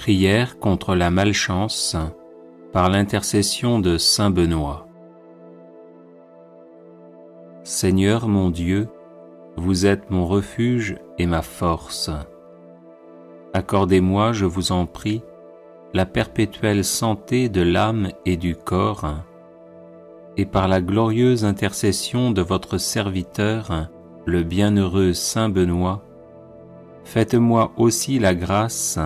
Prière contre la malchance par l'intercession de saint Benoît. Seigneur mon Dieu, vous êtes mon refuge et ma force. Accordez-moi, je vous en prie, la perpétuelle santé de l'âme et du corps, et par la glorieuse intercession de votre serviteur, le bienheureux saint Benoît, faites-moi aussi la grâce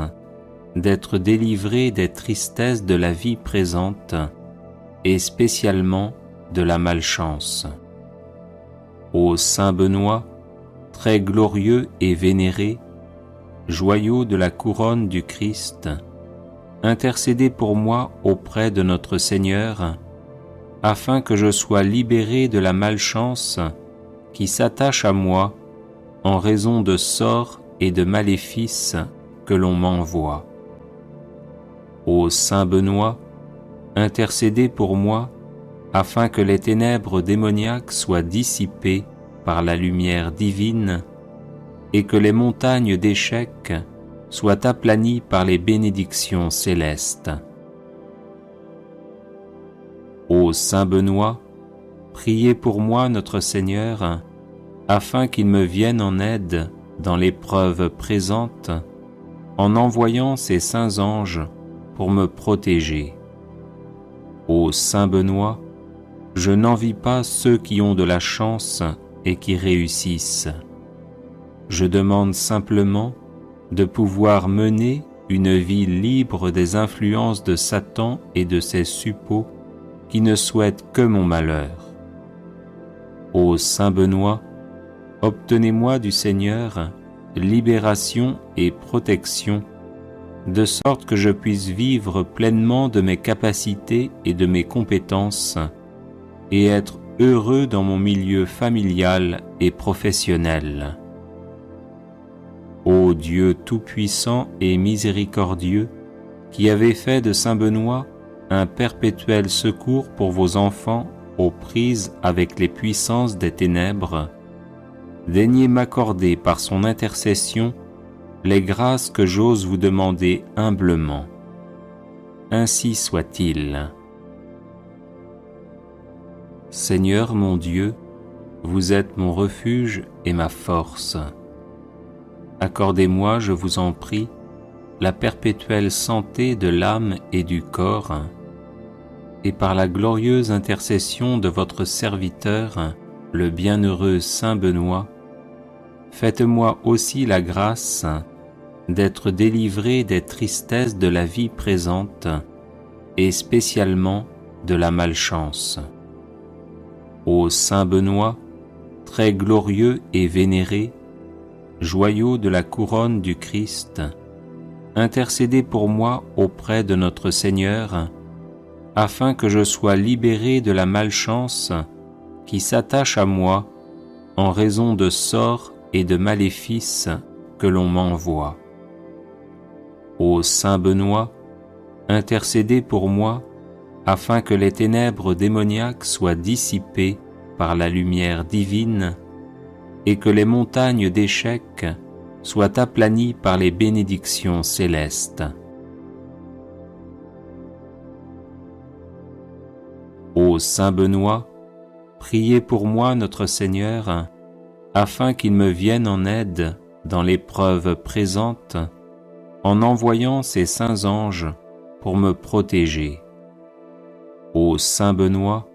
d'être délivré des tristesses de la vie présente et spécialement de la malchance. Ô saint Benoît, très glorieux et vénéré, joyau de la couronne du Christ, intercédez pour moi auprès de notre Seigneur, afin que je sois libéré de la malchance qui s'attache à moi en raison de sorts et de maléfices que l'on m'envoie. Ô saint Benoît, intercédez pour moi afin que les ténèbres démoniaques soient dissipées par la lumière divine et que les montagnes d'échecs soient aplanies par les bénédictions célestes. Ô saint Benoît, priez pour moi notre Seigneur afin qu'il me vienne en aide dans l'épreuve présente en envoyant ses saints anges pour me protéger. Ô saint Benoît, je n'envie pas ceux qui ont de la chance et qui réussissent. Je demande simplement de pouvoir mener une vie libre des influences de Satan et de ses suppôts qui ne souhaitent que mon malheur. Ô saint Benoît, obtenez-moi du Seigneur libération et protection, de sorte que je puisse vivre pleinement de mes capacités et de mes compétences et être heureux dans mon milieu familial et professionnel. Ô Dieu tout-puissant et miséricordieux, qui avez fait de saint Benoît un perpétuel secours pour vos enfants aux prises avec les puissances des ténèbres, daignez m'accorder par son intercession les grâces que j'ose vous demander humblement. Ainsi soit-il. Seigneur mon Dieu, vous êtes mon refuge et ma force. Accordez-moi, je vous en prie, la perpétuelle santé de l'âme et du corps, et par la glorieuse intercession de votre serviteur, le bienheureux saint Benoît, faites-moi aussi la grâce d'être délivré des tristesses de la vie présente et spécialement de la malchance. Ô saint Benoît, très glorieux et vénéré, joyau de la couronne du Christ, intercédez pour moi auprès de notre Seigneur, afin que je sois libéré de la malchance qui s'attache à moi en raison de sorts et de maléfices que l'on m'envoie. Ô saint Benoît, intercédez pour moi afin que les ténèbres démoniaques soient dissipées par la lumière divine et que les montagnes d'échecs soient aplanies par les bénédictions célestes. Ô saint Benoît, priez pour moi notre Seigneur afin qu'il me vienne en aide dans l'épreuve présente en envoyant ses saints anges pour me protéger. Ô saint Benoît,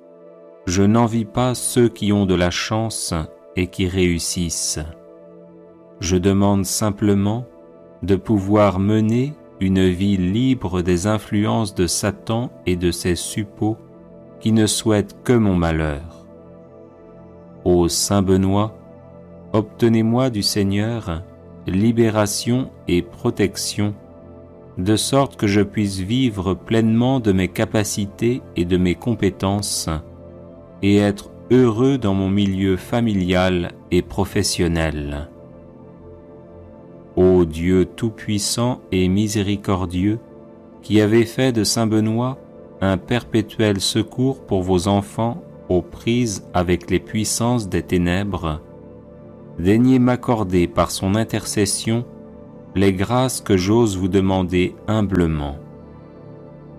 je n'envie pas ceux qui ont de la chance et qui réussissent. Je demande simplement de pouvoir mener une vie libre des influences de Satan et de ses suppôts qui ne souhaitent que mon malheur. Ô saint Benoît, obtenez-moi du Seigneur libération et protection, de sorte que je puisse vivre pleinement de mes capacités et de mes compétences et être heureux dans mon milieu familial et professionnel. Ô Dieu tout-puissant et miséricordieux, qui avez fait de saint Benoît un perpétuel secours pour vos enfants aux prises avec les puissances des ténèbres, daignez m'accorder par son intercession les grâces que j'ose vous demander humblement.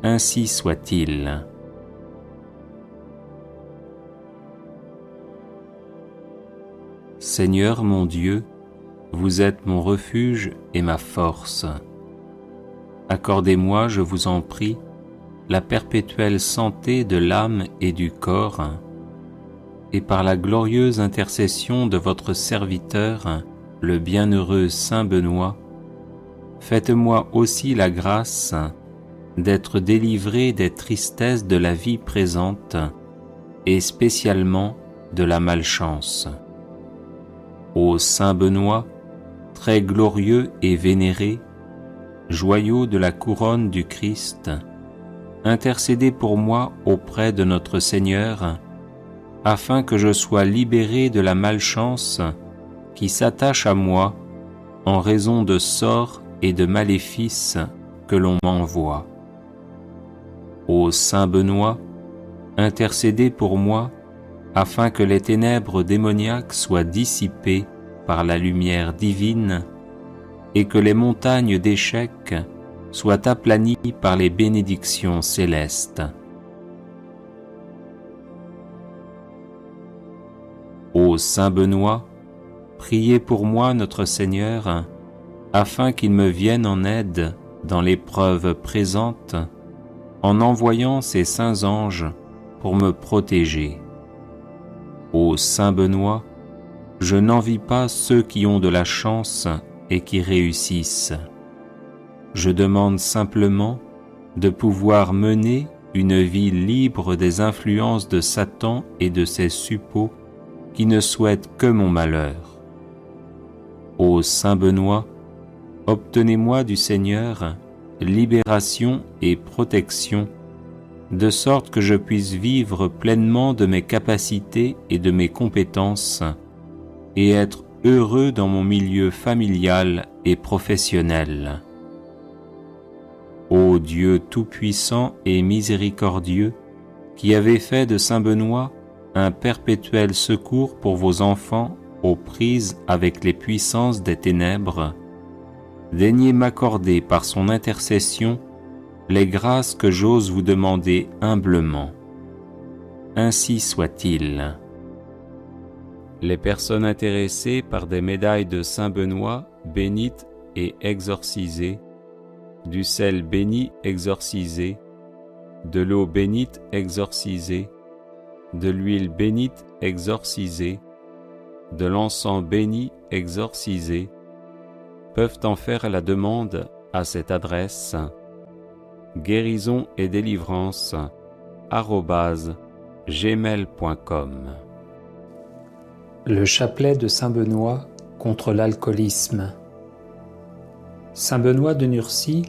Ainsi soit-il. Seigneur mon Dieu, vous êtes mon refuge et ma force. Accordez-moi, je vous en prie, la perpétuelle santé de l'âme et du corps, et par la glorieuse intercession de votre serviteur, le bienheureux Saint Benoît, faites-moi aussi la grâce d'être délivré des tristesses de la vie présente et spécialement de la malchance. Ô Saint Benoît, très glorieux et vénéré, joyau de la couronne du Christ, intercédez pour moi auprès de notre Seigneur, afin que je sois libéré de la malchance qui s'attache à moi en raison de sorts et de maléfices que l'on m'envoie. Ô Saint Benoît, intercédez pour moi afin que les ténèbres démoniaques soient dissipées par la lumière divine et que les montagnes d'échecs soient aplanies par les bénédictions célestes. Ô Saint Benoît, priez pour moi notre Seigneur, afin qu'il me vienne en aide dans l'épreuve présente, en envoyant ses saints anges pour me protéger. Ô Saint Benoît, je n'envie pas ceux qui ont de la chance et qui réussissent. Je demande simplement de pouvoir mener une vie libre des influences de Satan et de ses suppôts qui ne souhaitent que mon malheur. Ô Saint Benoît, obtenez-moi du Seigneur libération et protection, de sorte que je puisse vivre pleinement de mes capacités et de mes compétences, et être heureux dans mon milieu familial et professionnel. Ô Dieu tout-puissant et miséricordieux, qui avez fait de Saint Benoît un perpétuel secours pour vos enfants aux prises avec les puissances des ténèbres, daignez m'accorder par son intercession les grâces que j'ose vous demander humblement. Ainsi soit-il. Les personnes intéressées par des médailles de Saint Benoît bénites et exorcisées, du sel béni exorcisé, de l'eau bénite exorcisée, de l'huile bénite exorcisée, de l'encens béni exorcisé, peuvent en faire la demande à cette adresse guérison et délivrance @gmail.com. Le chapelet de Saint Benoît contre l'alcoolisme. Saint Benoît de Nursie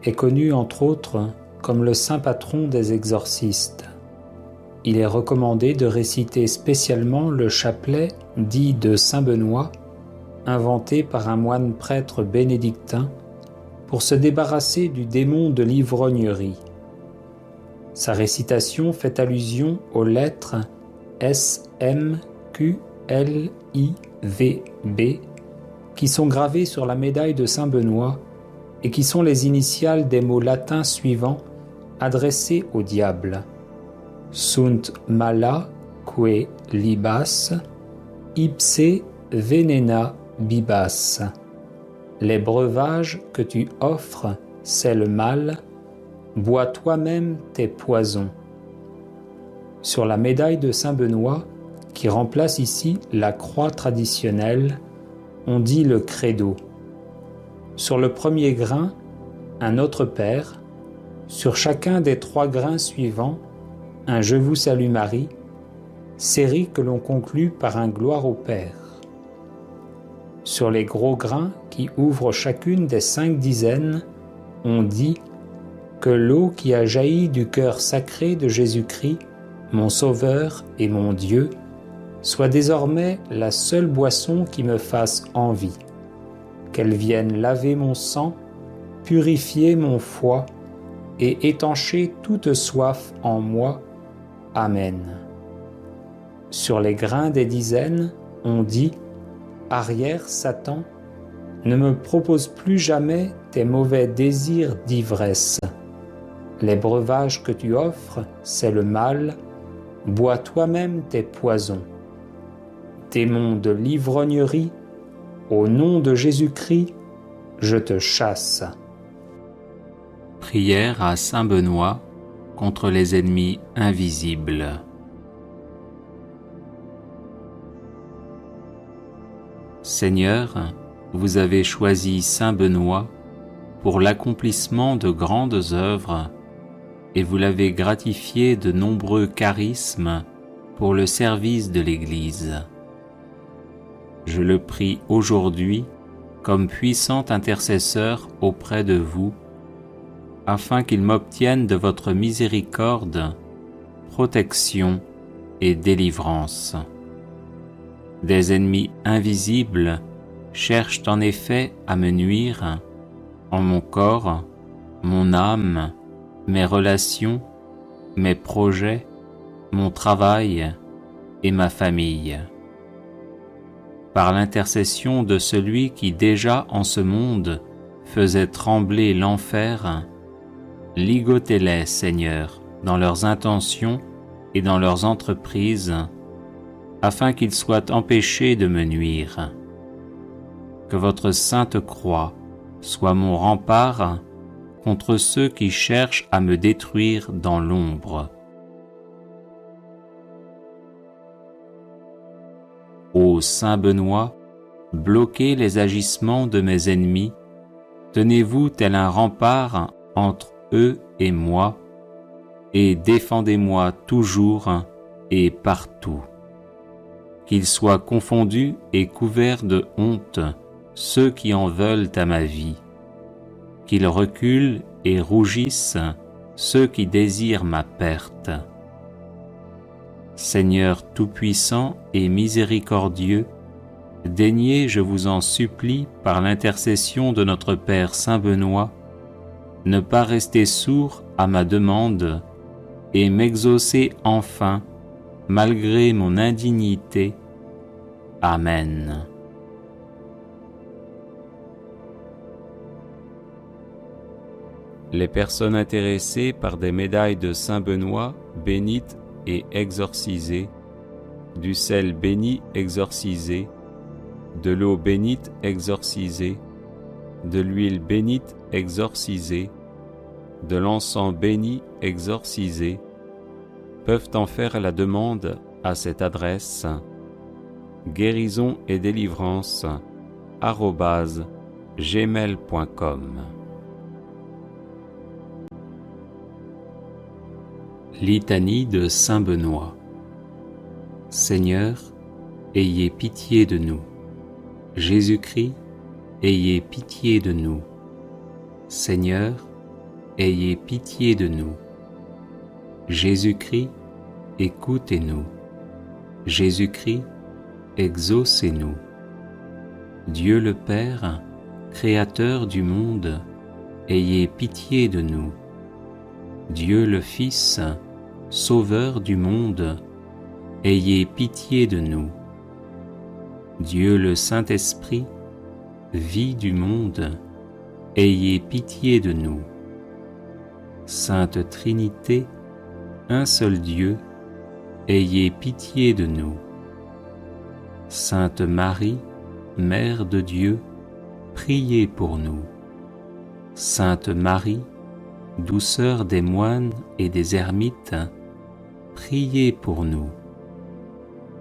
est connu entre autres comme le saint patron des exorcistes. Il est recommandé de réciter spécialement le chapelet dit de Saint Benoît, inventé par un moine prêtre bénédictin, pour se débarrasser du démon de l'ivrognerie. Sa récitation fait allusion aux lettres S, M, Q, L, I, V, B, qui sont gravées sur la médaille de Saint Benoît et qui sont les initiales des mots latins suivants adressés au diable. Sunt mala que libas, ipse venena bibas. Les breuvages que tu offres, c'est le mal, bois toi-même tes poisons. Sur la médaille de Saint Benoît, qui remplace ici la croix traditionnelle, on dit le credo. Sur le premier grain, un Notre Père. Sur chacun des 3 grains suivants, un Je vous salue Marie, série que l'on conclut par un Gloire au Père. Sur les gros grains qui ouvrent chacune des 5 dizaines, on dit que l'eau qui a jailli du cœur sacré de Jésus-Christ, mon Sauveur et mon Dieu, soit désormais la seule boisson qui me fasse envie, qu'elle vienne laver mon sang, purifier mon foie et étancher toute soif en moi. Amen. Sur les grains des dizaines, on dit « Arrière, Satan, Ne me propose plus jamais tes mauvais désirs d'ivresse. Les breuvages que tu offres, c'est le mal. Bois toi-même tes poisons. Démon de l'ivrognerie, au nom de Jésus-Christ, je te chasse. Prière à Saint Benoît contre les ennemis invisibles. Seigneur, vous avez choisi Saint Benoît pour l'accomplissement de grandes œuvres et vous l'avez gratifié de nombreux charismes pour le service de l'Église. Je le prie aujourd'hui comme puissant intercesseur auprès de vous, afin qu'il m'obtienne de votre miséricorde, protection et délivrance. Des ennemis invisibles cherchent en effet à me nuire en mon corps, mon âme, mes relations, mes projets, mon travail et ma famille. Par l'intercession de celui qui déjà en ce monde faisait trembler l'enfer, ligotez-les, Seigneur, dans leurs intentions et dans leurs entreprises, afin qu'ils soient empêchés de me nuire. Que votre sainte croix soit mon rempart contre ceux qui cherchent à me détruire dans l'ombre. Ô Saint Benoît, bloquez les agissements de mes ennemis, tenez-vous tel un rempart entre eux et moi, et défendez-moi toujours et partout. Qu'ils soient confondus et couverts de honte ceux qui en veulent à ma vie, qu'ils reculent et rougissent ceux qui désirent ma perte. Seigneur tout-puissant et miséricordieux, daignez, je vous en supplie, par l'intercession de notre Père Saint Benoît, ne pas rester sourd à ma demande et m'exaucer enfin, malgré mon indignité. Amen. Les personnes intéressées par des médailles de Saint Benoît, bénites et exorcisées, du sel béni exorcisé, de l'eau bénite exorcisée, de l'huile bénite exorcisée, de l'encens béni exorcisé, peuvent en faire la demande à cette adresse guérison et délivrance @gmail.com. Litanie de Saint Benoît. Seigneur, ayez pitié de nous. Jésus-Christ, ayez pitié de nous. Seigneur, ayez pitié de nous. Jésus-Christ, écoutez-nous. Jésus-Christ, exaucez-nous. Dieu le Père, Créateur du monde, ayez pitié de nous. Dieu le Fils, Sauveur du monde, ayez pitié de nous. Dieu le Saint-Esprit, vie du monde, ayez pitié de nous. Sainte Trinité, un seul Dieu, ayez pitié de nous. Sainte Marie, Mère de Dieu, priez pour nous. Sainte Marie, douceur des moines et des ermites, priez pour nous.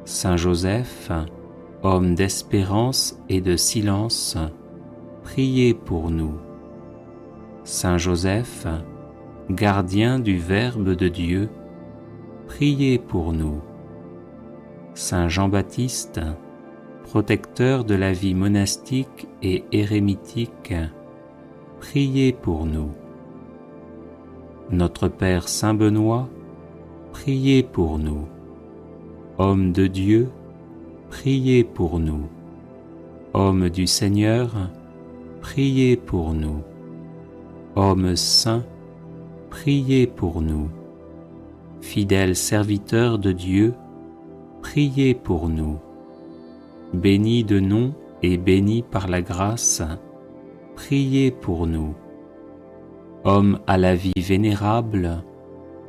Saint Joseph, homme d'espérance et de silence, priez pour nous. Saint Joseph, gardien du Verbe de Dieu, priez pour nous. Saint Jean-Baptiste, protecteur de la vie monastique et érémitique, priez pour nous. Notre Père Saint Benoît, priez pour nous. Homme de Dieu, priez pour nous. Homme du Seigneur, priez pour nous. Homme saint, priez pour nous. Fidèle serviteur de Dieu, priez pour nous. Béni de nom et béni par la grâce, priez pour nous. Homme à la vie vénérable,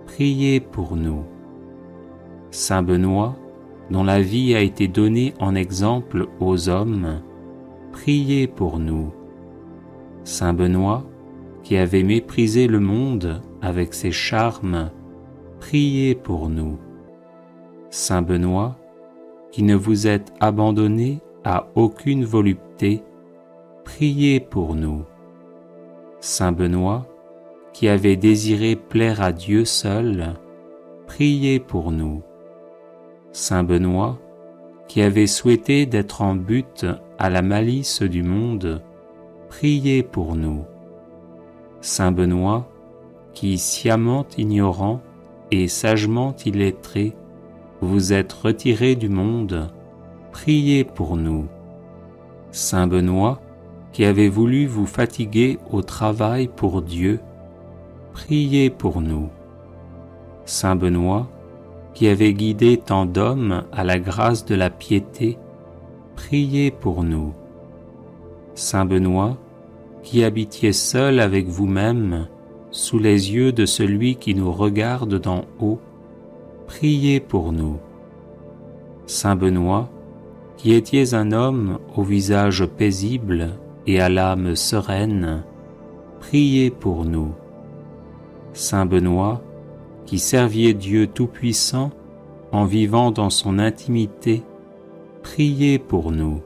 priez pour nous. Saint Benoît, dont la vie a été donnée en exemple aux hommes, priez pour nous. Saint Benoît, qui avait méprisé le monde avec ses charmes, priez pour nous. Saint Benoît, qui ne vous êtes abandonné à aucune volupté, priez pour nous. Saint Benoît, qui avait désiré plaire à Dieu seul, priez pour nous. Saint Benoît, qui avait souhaité d'être en butte à la malice du monde, priez pour nous. Saint Benoît, qui, sciemment ignorant et sagement illettré, vous êtes retiré du monde, priez pour nous. Saint Benoît, qui avez voulu vous fatiguer au travail pour Dieu, priez pour nous. Saint Benoît, qui avez guidé tant d'hommes à la grâce de la piété, priez pour nous. Saint Benoît, qui habitiez seul avec vous-même, sous les yeux de celui qui nous regarde d'en haut, priez pour nous. Saint Benoît, qui étiez un homme au visage paisible et à l'âme sereine, priez pour nous. Saint Benoît, qui serviez Dieu Tout-Puissant en vivant dans son intimité, priez pour nous.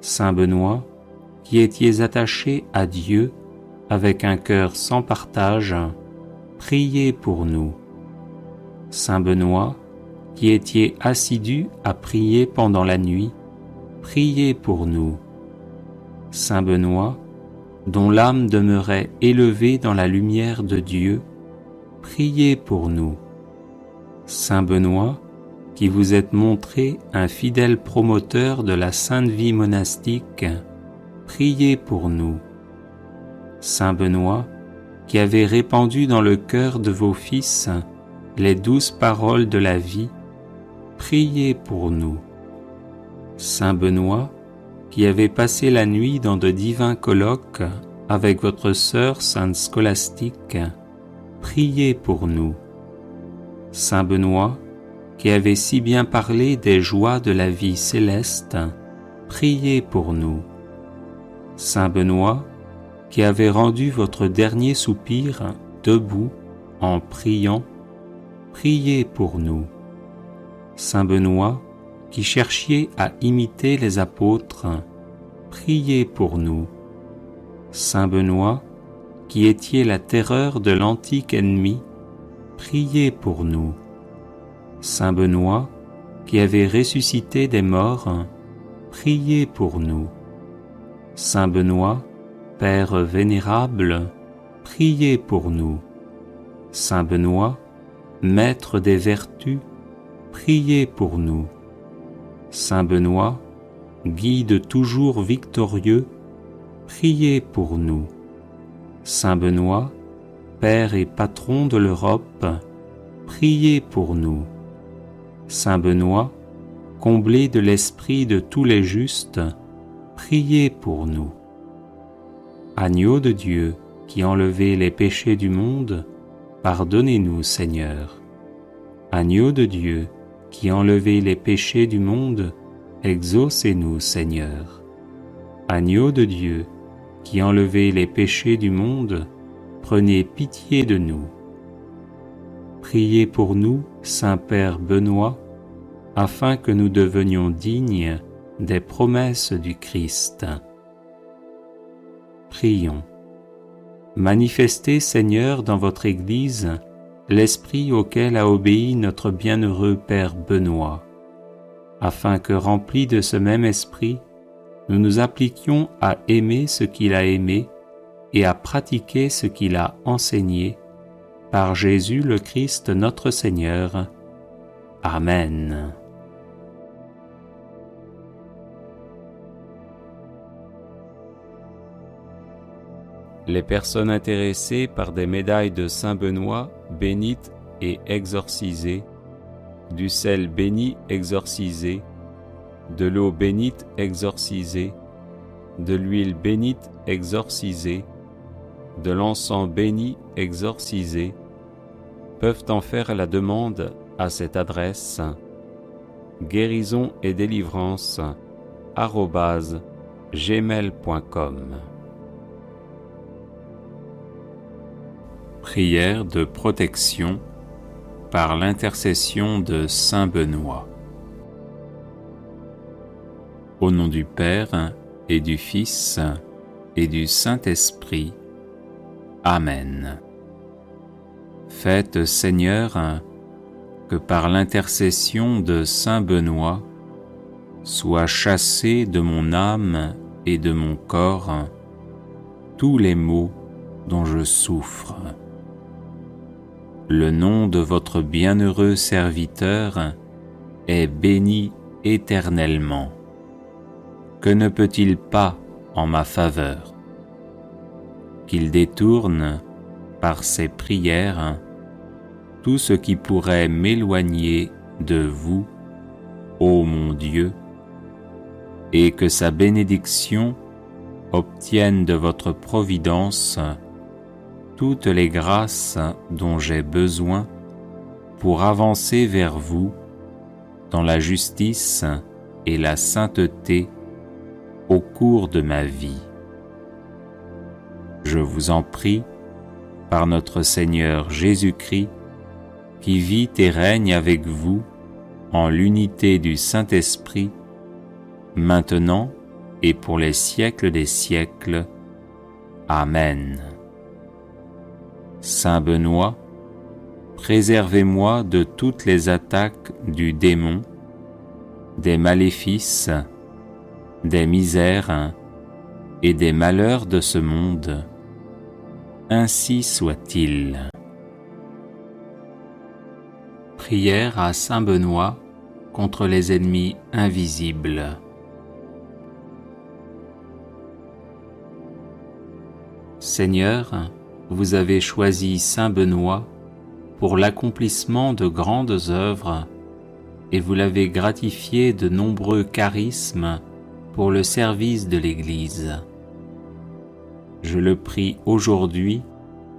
Saint Benoît, qui étiez attaché à Dieu avec un cœur sans partage, priez pour nous. Saint Benoît, qui étiez assidu à prier pendant la nuit, priez pour nous. Saint Benoît, dont l'âme demeurait élevée dans la lumière de Dieu, priez pour nous. Saint Benoît, qui vous êtes montré un fidèle promoteur de la sainte vie monastique, priez pour nous. Saint Benoît, qui avez répandu dans le cœur de vos fils les douces paroles de la vie, priez pour nous. Saint Benoît, qui avez passé la nuit dans de divins colloques avec votre sœur sainte Scolastique, priez pour nous. Saint Benoît, qui avez si bien parlé des joies de la vie céleste, priez pour nous. Saint Benoît, qui avez rendu votre dernier soupir debout en priant, priez pour nous. Saint Benoît, qui cherchiez à imiter les apôtres, priez pour nous. Saint Benoît, qui étiez la terreur de l'antique ennemi, priez pour nous. Saint Benoît, qui avez ressuscité des morts, priez pour nous. Saint Benoît, Père vénérable, priez pour nous. Saint Benoît, Maître des vertus, priez pour nous. Saint Benoît, Guide toujours victorieux, priez pour nous. Saint Benoît, Père et Patron de l'Europe, priez pour nous. Saint Benoît, comblé de l'esprit de tous les justes, priez pour nous. Agneau de Dieu, qui enlevez les péchés du monde, pardonnez-nous, Seigneur. Agneau de Dieu, qui enlevez les péchés du monde, exaucez-nous, Seigneur. Agneau de Dieu, qui enlevez les péchés du monde, prenez pitié de nous. Priez pour nous, Saint-Père Benoît, afin que nous devenions dignes des promesses du Christ. Prions. Manifestez, Seigneur, dans votre Église, l'esprit auquel a obéi notre bienheureux Père Benoît, afin que, remplis de ce même esprit, nous nous appliquions à aimer ce qu'il a aimé et à pratiquer ce qu'il a enseigné, par Jésus le Christ notre Seigneur. Amen. Les personnes intéressées par des médailles de Saint Benoît bénites et exorcisées, du sel béni exorcisé, de l'eau bénite exorcisée, de l'huile bénite exorcisée, de l'encens béni exorcisé, peuvent en faire la demande à cette adresse guérison et délivrance @gmail.com. Prière de protection par l'intercession de Saint Benoît. Au nom du Père et du Fils et du Saint-Esprit. Amen. Faites, Seigneur, que par l'intercession de Saint Benoît soient chassés de mon âme et de mon corps tous les maux dont je souffre. Le nom de votre bienheureux serviteur est béni éternellement. Que ne peut-il pas en ma faveur? Qu'il détourne, par ses prières, tout ce qui pourrait m'éloigner de vous, ô mon Dieu, et que sa bénédiction obtienne de votre providence toutes les grâces dont j'ai besoin pour avancer vers vous dans la justice et la sainteté au cours de ma vie. Je vous en prie, par notre Seigneur Jésus-Christ, qui vit et règne avec vous en l'unité du Saint-Esprit, maintenant et pour les siècles des siècles. Amen. Saint Benoît, préservez-moi de toutes les attaques du démon, des maléfices, des misères et des malheurs de ce monde. Ainsi soit-il. Prière à Saint Benoît contre les ennemis invisibles. Seigneur, vous avez choisi Saint Benoît pour l'accomplissement de grandes œuvres et vous l'avez gratifié de nombreux charismes pour le service de l'Église. Je le prie aujourd'hui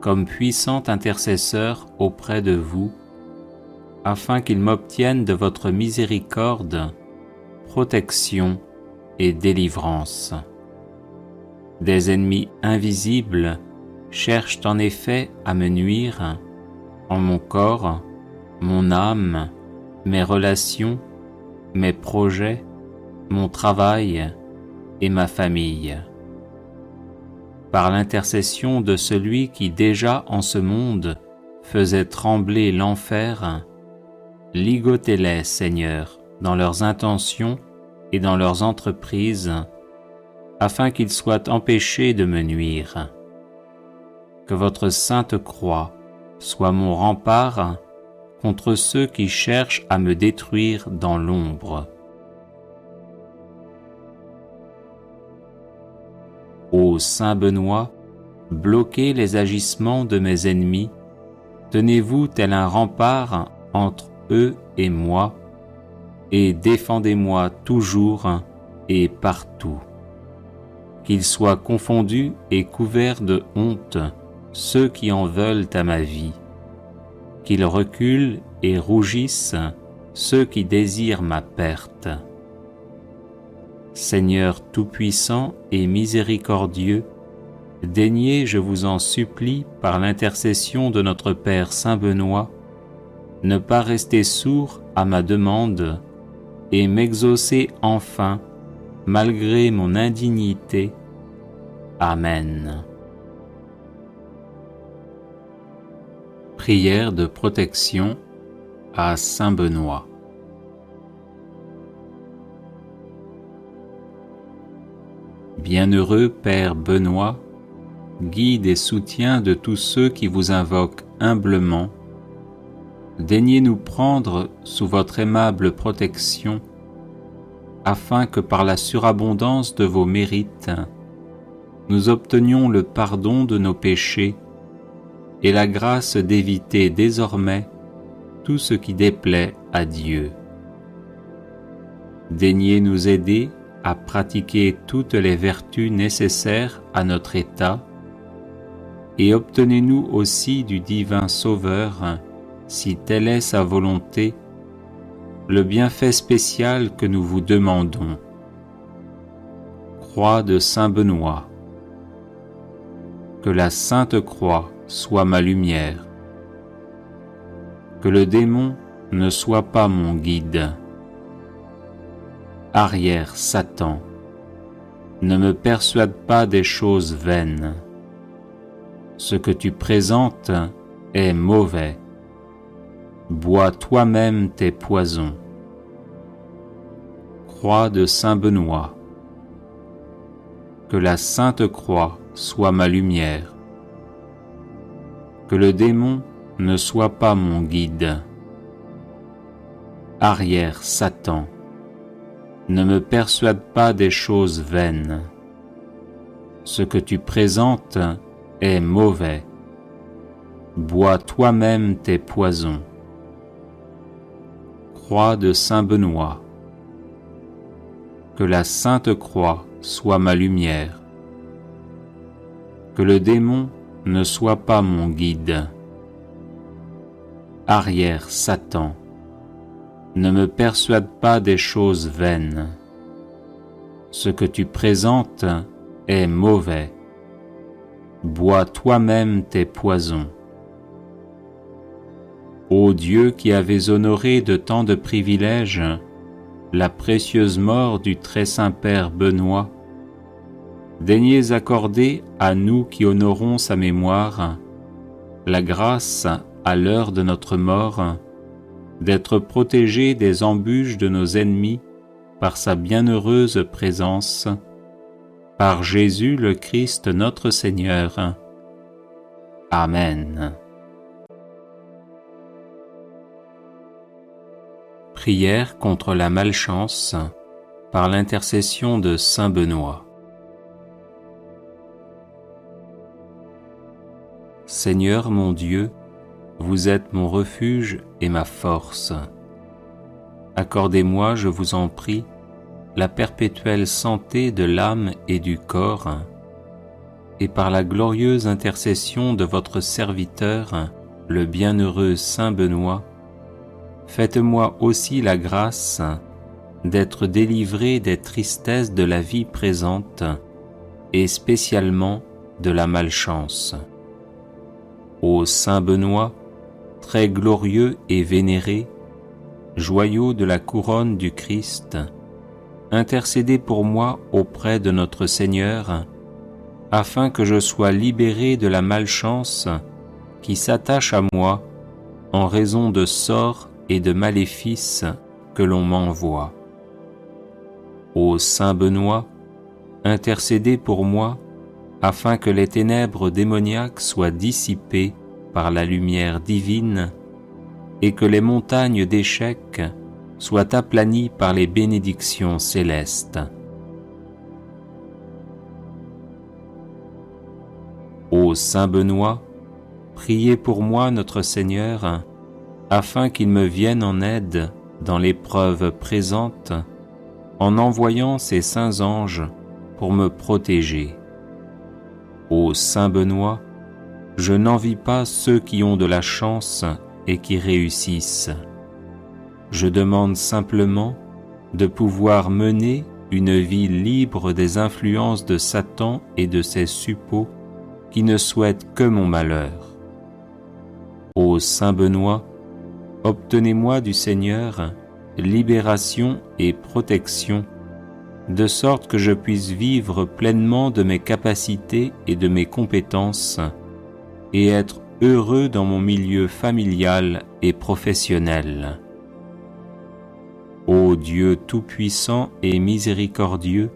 comme puissant intercesseur auprès de vous, afin qu'il m'obtienne de votre miséricorde, protection et délivrance. Des ennemis invisibles cherchent en effet à me nuire en mon corps, mon âme, mes relations, mes projets, mon travail et ma famille. Par l'intercession de celui qui déjà en ce monde faisait trembler l'enfer, ligotez-les, Seigneur, dans leurs intentions et dans leurs entreprises, afin qu'ils soient empêchés de me nuire. Que votre sainte croix soit mon rempart contre ceux qui cherchent à me détruire dans l'ombre. Ô Saint Benoît, bloquez les agissements de mes ennemis, tenez-vous tel un rempart entre eux et moi, et défendez-moi toujours et partout. Qu'ils soient confondus et couverts de honte ceux qui en veulent à ma vie, qu'ils reculent et rougissent ceux qui désirent ma perte. Seigneur tout-puissant et miséricordieux, daignez, je vous en supplie, par l'intercession de notre Père Saint Benoît, ne pas rester sourd à ma demande et m'exaucer enfin, malgré mon indignité. Amen. Prière de protection à Saint Benoît. Bienheureux Père Benoît, guide et soutien de tous ceux qui vous invoquent humblement, daignez nous prendre sous votre aimable protection, afin que par la surabondance de vos mérites, nous obtenions le pardon de nos péchés et la grâce d'éviter désormais tout ce qui déplaît à Dieu. Daignez nous aider à pratiquer toutes les vertus nécessaires à notre état et obtenez-nous aussi du divin Sauveur, si telle est sa volonté, le bienfait spécial que nous vous demandons. Croix de Saint Benoît. Que la Sainte Croix soit ma lumière. Que le démon ne soit pas mon guide. Arrière Satan, ne me persuade pas des choses vaines. Ce que tu présentes est mauvais. Bois toi-même tes poisons. Croix de Saint Benoît. Que la Sainte Croix soit ma lumière. Que le démon ne soit pas mon guide. Arrière Satan, ne me persuade pas des choses vaines. Ce que tu présentes est mauvais. Bois toi-même tes poisons. Croix de Saint Benoît. Que la Sainte Croix soit ma lumière. Que le démon ne soit pas mon guide. Arrière Satan, ne me persuade pas des choses vaines. Ce que tu présentes est mauvais. Bois toi-même tes poisons. Ô Dieu qui avez honoré de tant de privilèges la précieuse mort du très saint Père Benoît, daignez accorder à nous qui honorons sa mémoire la grâce, à l'heure de notre mort, d'être protégés des embûches de nos ennemis par sa bienheureuse présence, par Jésus le Christ notre Seigneur. Amen. Prière contre la malchance par l'intercession de Saint Benoît. Seigneur mon Dieu, vous êtes mon refuge et ma force. Accordez-moi, je vous en prie, la perpétuelle santé de l'âme et du corps, et par la glorieuse intercession de votre serviteur, le bienheureux Saint Benoît, faites-moi aussi la grâce d'être délivré des tristesses de la vie présente et spécialement de la malchance. Ô Saint Benoît, très glorieux et vénéré, joyau de la couronne du Christ, intercédez pour moi auprès de notre Seigneur, afin que je sois libéré de la malchance qui s'attache à moi en raison de sorts et de maléfices que l'on m'envoie. Ô Saint Benoît, intercédez pour moi, afin que les ténèbres démoniaques soient dissipées par la lumière divine et que les montagnes d'échecs soient aplanies par les bénédictions célestes. Ô Saint Benoît, priez pour moi notre Seigneur, afin qu'il me vienne en aide dans l'épreuve présente, en envoyant ses saints anges pour me protéger. Ô Saint Benoît, je n'envie pas ceux qui ont de la chance et qui réussissent. Je demande simplement de pouvoir mener une vie libre des influences de Satan et de ses suppôts qui ne souhaitent que mon malheur. Ô Saint Benoît, obtenez-moi du Seigneur libération et protection, de sorte que je puisse vivre pleinement de mes capacités et de mes compétences, et être heureux dans mon milieu familial et professionnel. Ô Dieu tout-puissant et miséricordieux,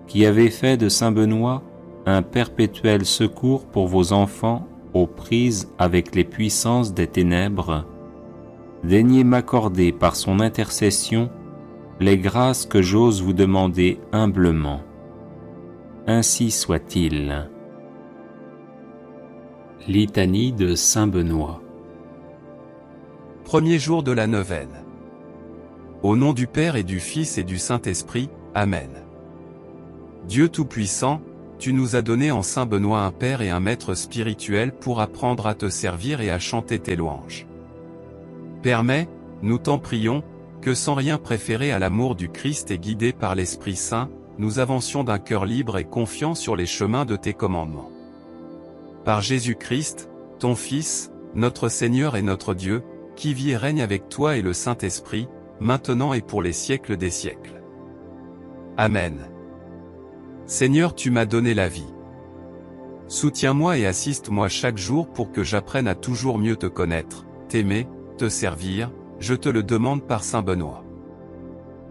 qui avez fait de Saint Benoît un perpétuel secours pour vos enfants aux prises avec les puissances des ténèbres, daignez m'accorder par son intercession les grâces que j'ose vous demander humblement. Ainsi soit-il. Litanie de Saint Benoît. Premier jour de la neuvaine. Au nom du Père et du Fils et du Saint-Esprit, Amen. Dieu Tout-Puissant, tu nous as donné en Saint Benoît un Père et un Maître spirituel pour apprendre à te servir et à chanter tes louanges. Permets, nous t'en prions, que sans rien préférer à l'amour du Christ et guidés par l'Esprit Saint, nous avancions d'un cœur libre et confiant sur les chemins de tes commandements. Par Jésus-Christ, ton Fils, notre Seigneur et notre Dieu, qui vit et règne avec toi et le Saint-Esprit, maintenant et pour les siècles des siècles. Amen. Seigneur, tu m'as donné la vie. Soutiens-moi et assiste-moi chaque jour pour que j'apprenne à toujours mieux te connaître, t'aimer, te servir, je te le demande par Saint Benoît.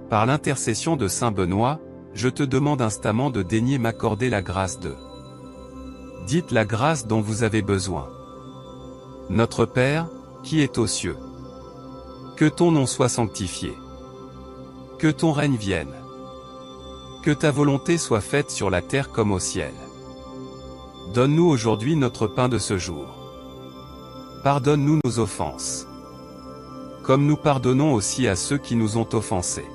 Par l'intercession de Saint Benoît, je te demande instamment de daigner m'accorder la grâce de. Dites la grâce dont vous avez besoin. Notre Père, qui est aux cieux. Que ton nom soit sanctifié. Que ton règne vienne. Que ta volonté soit faite sur la terre comme au ciel. Donne-nous aujourd'hui notre pain de ce jour. Pardonne-nous nos offenses. Comme nous pardonnons aussi à ceux qui nous ont offensés.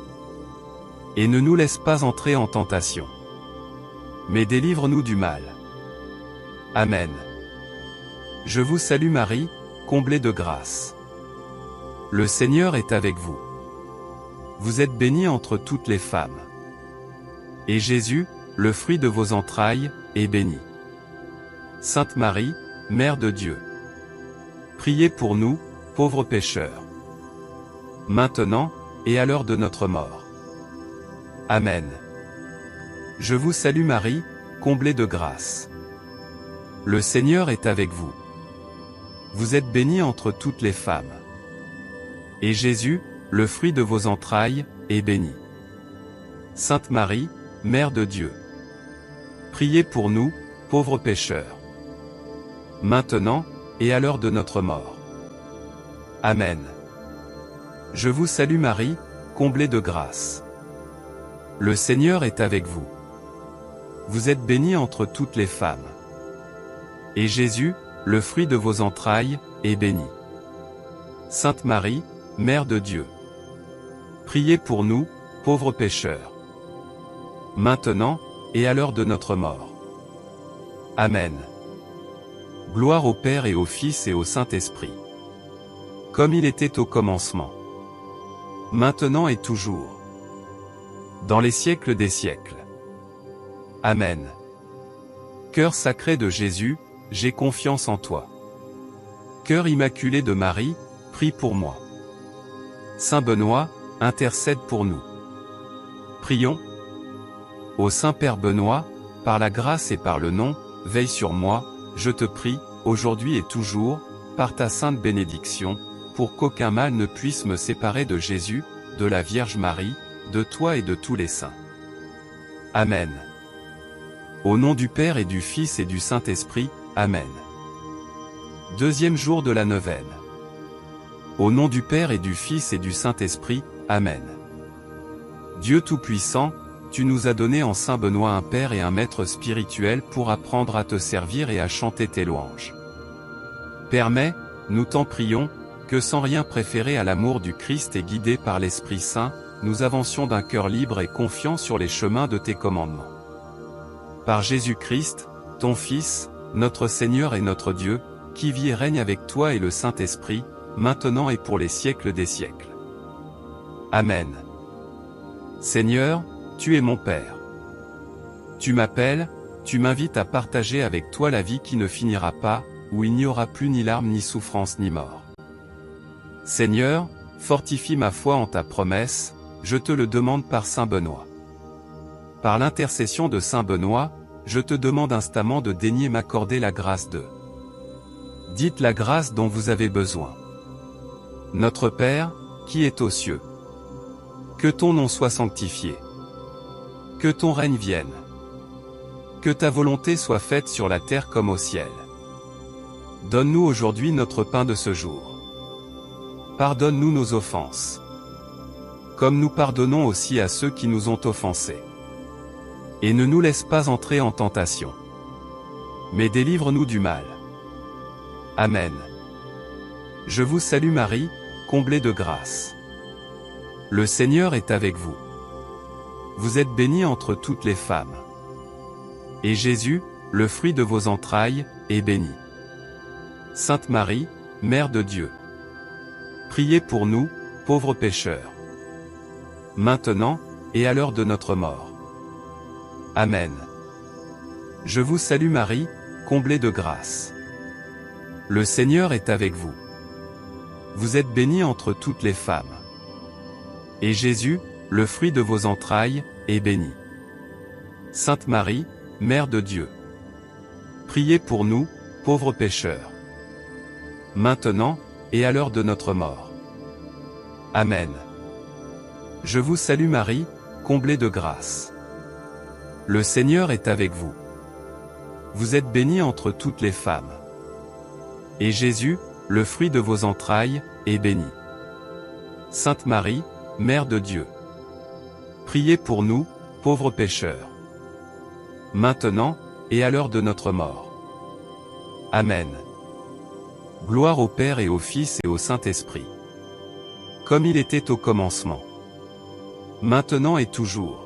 Et ne nous laisse pas entrer en tentation. Mais délivre-nous du mal. Amen. Je vous salue Marie, comblée de grâce. Le Seigneur est avec vous. Vous êtes bénie entre toutes les femmes. Et Jésus, le fruit de vos entrailles, est béni. Sainte Marie, Mère de Dieu. Priez pour nous, pauvres pécheurs. Maintenant, et à l'heure de notre mort. Amen. Je vous salue Marie, comblée de grâce. Le Seigneur est avec vous. Vous êtes bénie entre toutes les femmes. Et Jésus, le fruit de vos entrailles, est béni. Sainte Marie, Mère de Dieu. Priez pour nous, pauvres pécheurs. Maintenant, et à l'heure de notre mort. Amen. Je vous salue Marie, comblée de grâce. Le Seigneur est avec vous. Vous êtes bénie entre toutes les femmes. Et Jésus, le fruit de vos entrailles, est béni. Sainte Marie, Mère de Dieu. Priez pour nous, pauvres pécheurs. Maintenant, et à l'heure de notre mort. Amen. Gloire au Père et au Fils et au Saint-Esprit. Comme il était au commencement. Maintenant et toujours. Dans les siècles des siècles. Amen. Cœur sacré de Jésus, j'ai confiance en toi. Cœur immaculé de Marie, prie pour moi. Saint Benoît, intercède pour nous. Prions. Ô Saint-Père Benoît, par la grâce et par le nom, veille sur moi, je te prie, aujourd'hui et toujours, par ta sainte bénédiction, pour qu'aucun mal ne puisse me séparer de Jésus, de la Vierge Marie, de toi et de tous les saints. Amen. Au nom du Père et du Fils et du Saint-Esprit, Amen. Deuxième jour de la neuvaine. Au nom du Père et du Fils et du Saint-Esprit, Amen. Dieu Tout-Puissant, tu nous as donné en Saint Benoît un Père et un Maître spirituel pour apprendre à te servir et à chanter tes louanges. Permets, nous t'en prions, que sans rien préférer à l'amour du Christ et guidés par l'Esprit Saint, nous avancions d'un cœur libre et confiant sur les chemins de tes commandements. Par Jésus-Christ, ton Fils, notre Seigneur et notre Dieu, qui vit et règne avec toi et le Saint-Esprit, maintenant et pour les siècles des siècles. Amen. Seigneur, tu es mon Père. Tu m'appelles, tu m'invites à partager avec toi la vie qui ne finira pas, où il n'y aura plus ni larmes ni souffrance ni mort. Seigneur, fortifie ma foi en ta promesse, je te le demande par Saint Benoît. Par l'intercession de Saint Benoît, je te demande instamment de daigner m'accorder la grâce de. Dites la grâce dont vous avez besoin. Notre Père, qui est aux cieux. Que ton nom soit sanctifié. Que ton règne vienne. Que ta volonté soit faite sur la terre comme au ciel. Donne-nous aujourd'hui notre pain de ce jour. Pardonne-nous nos offenses. Comme nous pardonnons aussi à ceux qui nous ont offensés. Et ne nous laisse pas entrer en tentation. Mais délivre-nous du mal. Amen. Je vous salue Marie, comblée de grâce. Le Seigneur est avec vous. Vous êtes bénie entre toutes les femmes. Et Jésus, le fruit de vos entrailles, est béni. Sainte Marie, Mère de Dieu, priez pour nous, pauvres pécheurs, maintenant, et à l'heure de notre mort. Amen. Je vous salue Marie, comblée de grâce. Le Seigneur est avec vous. Vous êtes bénie entre toutes les femmes. Et Jésus, le fruit de vos entrailles, est béni. Sainte Marie, Mère de Dieu, priez pour nous, pauvres pécheurs, maintenant, et à l'heure de notre mort. Amen. Je vous salue Marie, comblée de grâce. Le Seigneur est avec vous. Vous êtes bénie entre toutes les femmes. Et Jésus, le fruit de vos entrailles, est béni. Sainte Marie, Mère de Dieu, priez pour nous, pauvres pécheurs, maintenant, et à l'heure de notre mort. Amen. Gloire au Père et au Fils et au Saint-Esprit, comme il était au commencement, maintenant et toujours,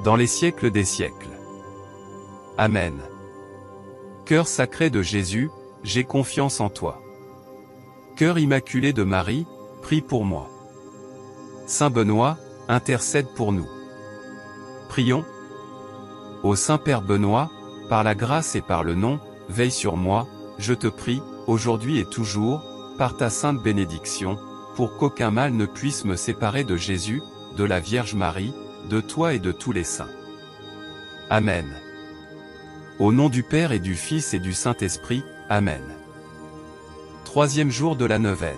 dans les siècles des siècles. Amen. Cœur sacré de Jésus, j'ai confiance en toi. Cœur immaculé de Marie, prie pour moi. Saint Benoît, intercède pour nous. Prions. Ô Saint-Père Benoît, par la grâce et par le nom, veille sur moi, je te prie, aujourd'hui et toujours, par ta sainte bénédiction, pour qu'aucun mal ne puisse me séparer de Jésus, de la Vierge Marie, de toi et de tous les saints. Amen. Au nom du Père et du Fils et du Saint-Esprit, Amen. Troisième jour de la neuvaine.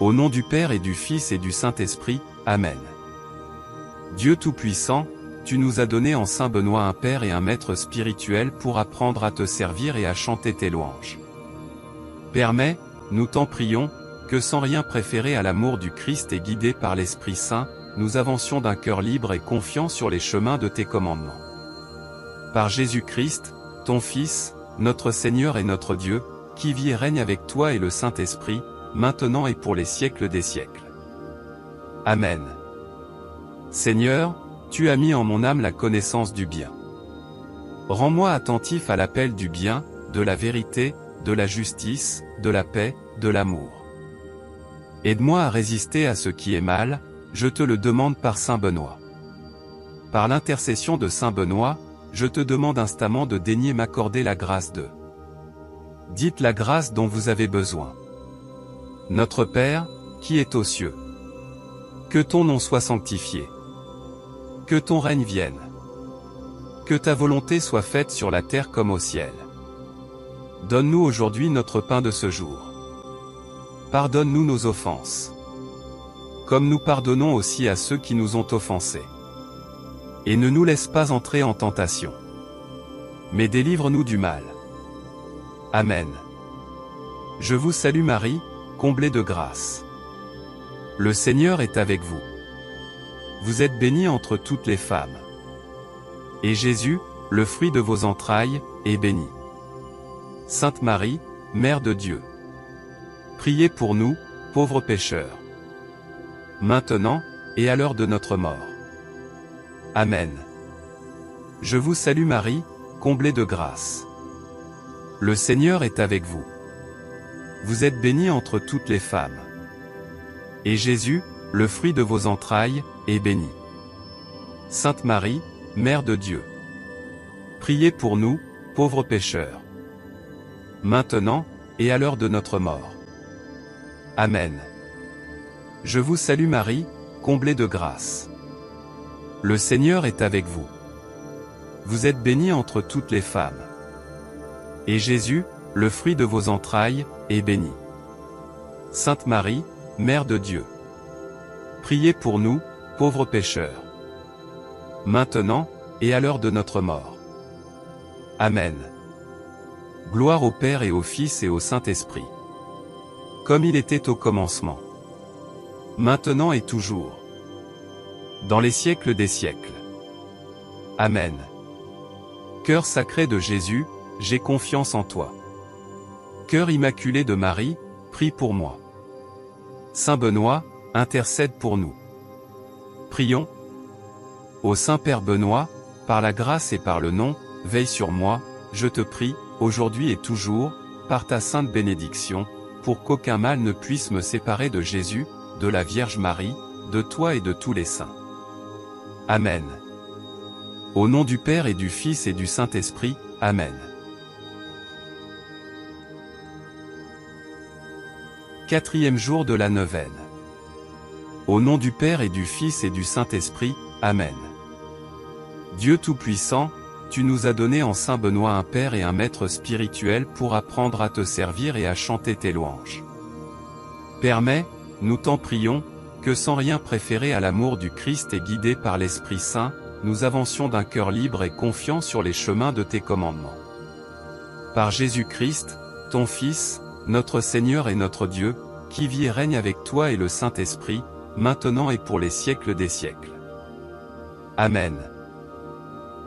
Au nom du Père et du Fils et du Saint-Esprit, Amen. Dieu Tout-Puissant, tu nous as donné en Saint Benoît un Père et un Maître spirituel pour apprendre à te servir et à chanter tes louanges. Permets, nous t'en prions, que sans rien préférer à l'amour du Christ et guidés par l'Esprit Saint, nous avancions d'un cœur libre et confiant sur les chemins de tes commandements. Par Jésus-Christ, ton Fils, notre Seigneur et notre Dieu, qui vit et règne avec toi et le Saint-Esprit, maintenant et pour les siècles des siècles. Amen. Seigneur, tu as mis en mon âme la connaissance du bien. Rends-moi attentif à l'appel du bien, de la vérité, de la justice, de la paix, de l'amour. Aide-moi à résister à ce qui est mal, je te le demande par Saint Benoît. Par l'intercession de Saint Benoît, je te demande instamment de daigner m'accorder la grâce de. Dites la grâce dont vous avez besoin. Notre Père, qui est aux cieux. Que ton nom soit sanctifié. Que ton règne vienne. Que ta volonté soit faite sur la terre comme au ciel. Donne-nous aujourd'hui notre pain de ce jour. Pardonne-nous nos offenses, comme nous pardonnons aussi à ceux qui nous ont offensés. Et ne nous laisse pas entrer en tentation, mais délivre-nous du mal. Amen. Je vous salue Marie, comblée de grâce. Le Seigneur est avec vous. Vous êtes bénie entre toutes les femmes. Et Jésus, le fruit de vos entrailles, est béni. Sainte Marie, Mère de Dieu, priez pour nous, pauvres pécheurs, maintenant, et à l'heure de notre mort. Amen. Je vous salue Marie, comblée de grâce. Le Seigneur est avec vous. Vous êtes bénie entre toutes les femmes. Et Jésus, le fruit de vos entrailles, est béni. Sainte Marie, Mère de Dieu, priez pour nous, pauvres pécheurs, maintenant, et à l'heure de notre mort. Amen. Je vous salue Marie, comblée de grâce. Le Seigneur est avec vous. Vous êtes bénie entre toutes les femmes. Et Jésus, le fruit de vos entrailles, est béni. Sainte Marie, Mère de Dieu, priez pour nous, pauvres pécheurs, maintenant, et à l'heure de notre mort. Amen. Gloire au Père et au Fils et au Saint-Esprit, comme il était au commencement, maintenant et toujours, dans les siècles des siècles. Amen. Cœur sacré de Jésus, j'ai confiance en toi. Cœur immaculé de Marie, prie pour moi. Saint Benoît, intercède pour nous. Prions. Ô Saint-Père Benoît, par la grâce et par le nom, veille sur moi, je te prie, aujourd'hui et toujours, par ta sainte bénédiction, pour qu'aucun mal ne puisse me séparer de Jésus, de la Vierge Marie, de toi et de tous les saints. Amen. Au nom du Père et du Fils et du Saint-Esprit, Amen. Quatrième jour de la neuvaine. Au nom du Père et du Fils et du Saint-Esprit, Amen. Dieu Tout-Puissant, tu nous as donné en Saint Benoît un Père et un Maître spirituel pour apprendre à te servir et à chanter tes louanges. Permets, nous t'en prions, que sans rien préférer à l'amour du Christ et guidés par l'Esprit Saint, nous avancions d'un cœur libre et confiant sur les chemins de tes commandements. Par Jésus-Christ, ton Fils, notre Seigneur et notre Dieu, qui vit et règne avec toi et le Saint-Esprit, maintenant et pour les siècles des siècles. Amen.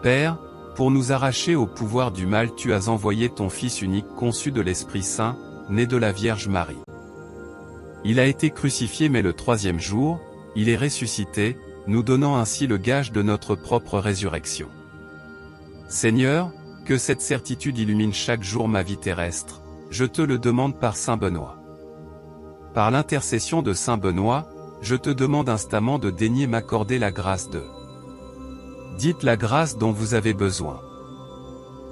Père, pour nous arracher au pouvoir du mal, tu as envoyé ton Fils unique conçu de l'Esprit Saint, né de la Vierge Marie. Il a été crucifié mais le troisième jour, il est ressuscité, nous donnant ainsi le gage de notre propre résurrection. Seigneur, que cette certitude illumine chaque jour ma vie terrestre, je te le demande par Saint Benoît. Par l'intercession de Saint Benoît, je te demande instamment de daigner m'accorder la grâce de. Dites la grâce dont vous avez besoin.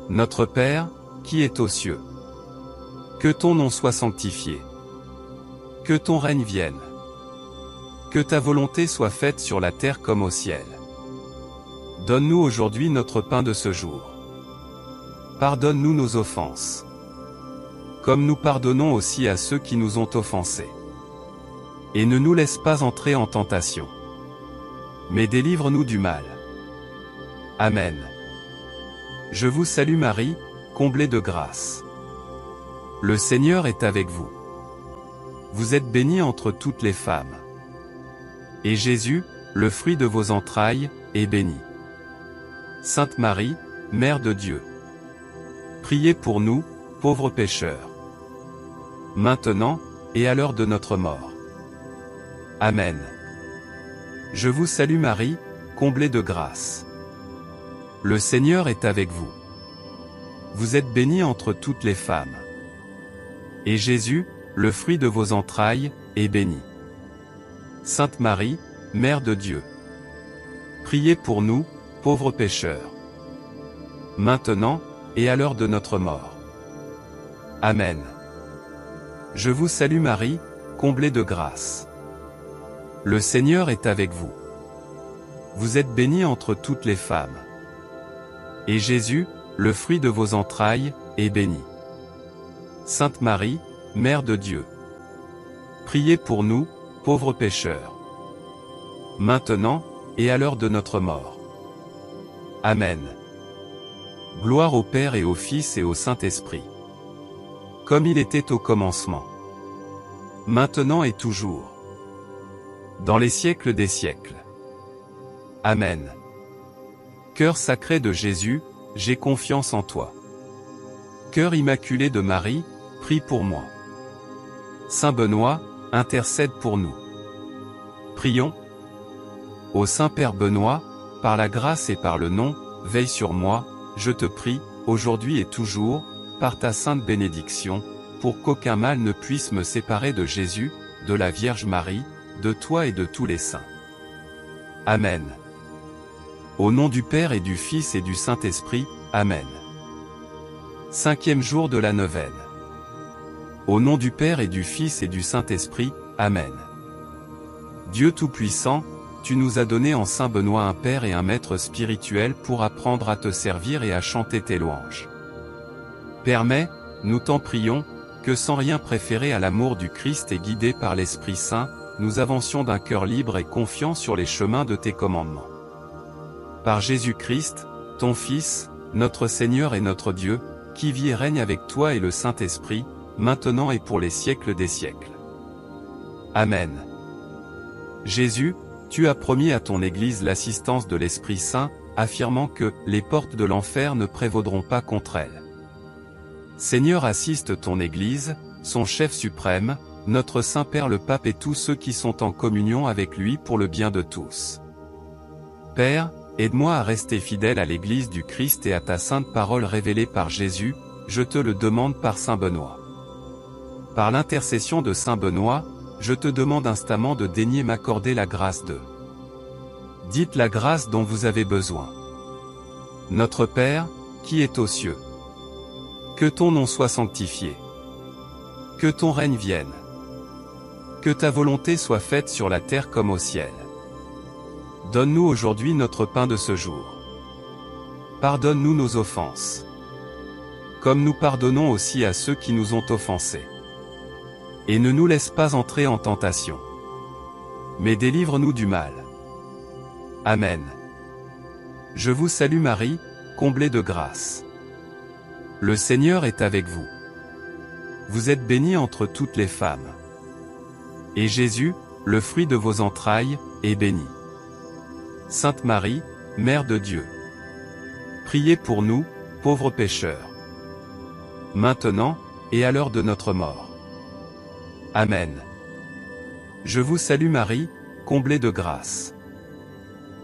Notre Père, qui est aux cieux. Que ton nom soit sanctifié. Que ton règne vienne. Que ta volonté soit faite sur la terre comme au ciel. Donne-nous aujourd'hui notre pain de ce jour. Pardonne-nous nos offenses. Comme nous pardonnons aussi à ceux qui nous ont offensés. Et ne nous laisse pas entrer en tentation. Mais délivre-nous du mal. Amen. Je vous salue Marie, comblée de grâce. Le Seigneur est avec vous. Vous êtes bénie entre toutes les femmes. Et Jésus, le fruit de vos entrailles, est béni. Sainte Marie, Mère de Dieu. Priez pour nous, pauvres pécheurs. Maintenant, et à l'heure de notre mort. Amen. Je vous salue Marie, comblée de grâce. Le Seigneur est avec vous. Vous êtes bénie entre toutes les femmes. Et Jésus, le fruit de vos entrailles, est béni. Sainte Marie, Mère de Dieu. Priez pour nous, pauvres pécheurs. Maintenant, et à l'heure de notre mort. Amen. Je vous salue Marie, comblée de grâce. Le Seigneur est avec vous. Vous êtes bénie entre toutes les femmes. Et Jésus, le fruit de vos entrailles, est béni. Sainte Marie, Mère de Dieu. Priez pour nous, pauvres pécheurs. Maintenant, et à l'heure de notre mort. Amen. Gloire au Père et au Fils et au Saint-Esprit. Comme il était au commencement. Maintenant et toujours. Dans les siècles des siècles. Amen. Cœur sacré de Jésus, j'ai confiance en toi. Cœur immaculé de Marie, prie pour moi. Saint Benoît, intercède pour nous. Prions. Ô Saint-Père Benoît, par la grâce et par le nom, veille sur moi, je te prie, aujourd'hui et toujours, par ta sainte bénédiction, pour qu'aucun mal ne puisse me séparer de Jésus, de la Vierge Marie, de toi et de tous les saints. Amen. Au nom du Père et du Fils et du Saint-Esprit, Amen. Cinquième jour de la neuvaine. Au nom du Père et du Fils et du Saint-Esprit, Amen. Dieu Tout-Puissant, tu nous as donné en Saint Benoît un Père et un Maître spirituel pour apprendre à te servir et à chanter tes louanges. Permets, nous t'en prions, que sans rien préférer à l'amour du Christ et guidés par l'Esprit Saint, nous avancions d'un cœur libre et confiant sur les chemins de tes commandements. Par Jésus-Christ, ton Fils, notre Seigneur et notre Dieu, qui vit et règne avec toi et le Saint-Esprit, maintenant et pour les siècles des siècles. Amen. Jésus, tu as promis à ton Église l'assistance de l'Esprit Saint, affirmant que « les portes de l'enfer ne prévaudront pas contre elle ». Seigneur, assiste ton Église, son chef suprême, notre Saint-Père le Pape et tous ceux qui sont en communion avec lui pour le bien de tous. Père, aide-moi à rester fidèle à l'Église du Christ et à ta sainte parole révélée par Jésus, je te le demande par Saint Benoît. Par l'intercession de Saint Benoît, je te demande instamment de daigner m'accorder la grâce de. Dites la grâce dont vous avez besoin. Notre Père, qui est aux cieux. Que ton nom soit sanctifié. Que ton règne vienne. Que ta volonté soit faite sur la terre comme au ciel. Donne-nous aujourd'hui notre pain de ce jour. Pardonne-nous nos offenses. Comme nous pardonnons aussi à ceux qui nous ont offensés. Et ne nous laisse pas entrer en tentation. Mais délivre-nous du mal. Amen. Je vous salue Marie, comblée de grâce. Le Seigneur est avec vous. Vous êtes bénie entre toutes les femmes. Et Jésus, le fruit de vos entrailles, est béni. Sainte Marie, Mère de Dieu. Priez pour nous, pauvres pécheurs. Maintenant, et à l'heure de notre mort. Amen. Je vous salue Marie, comblée de grâce.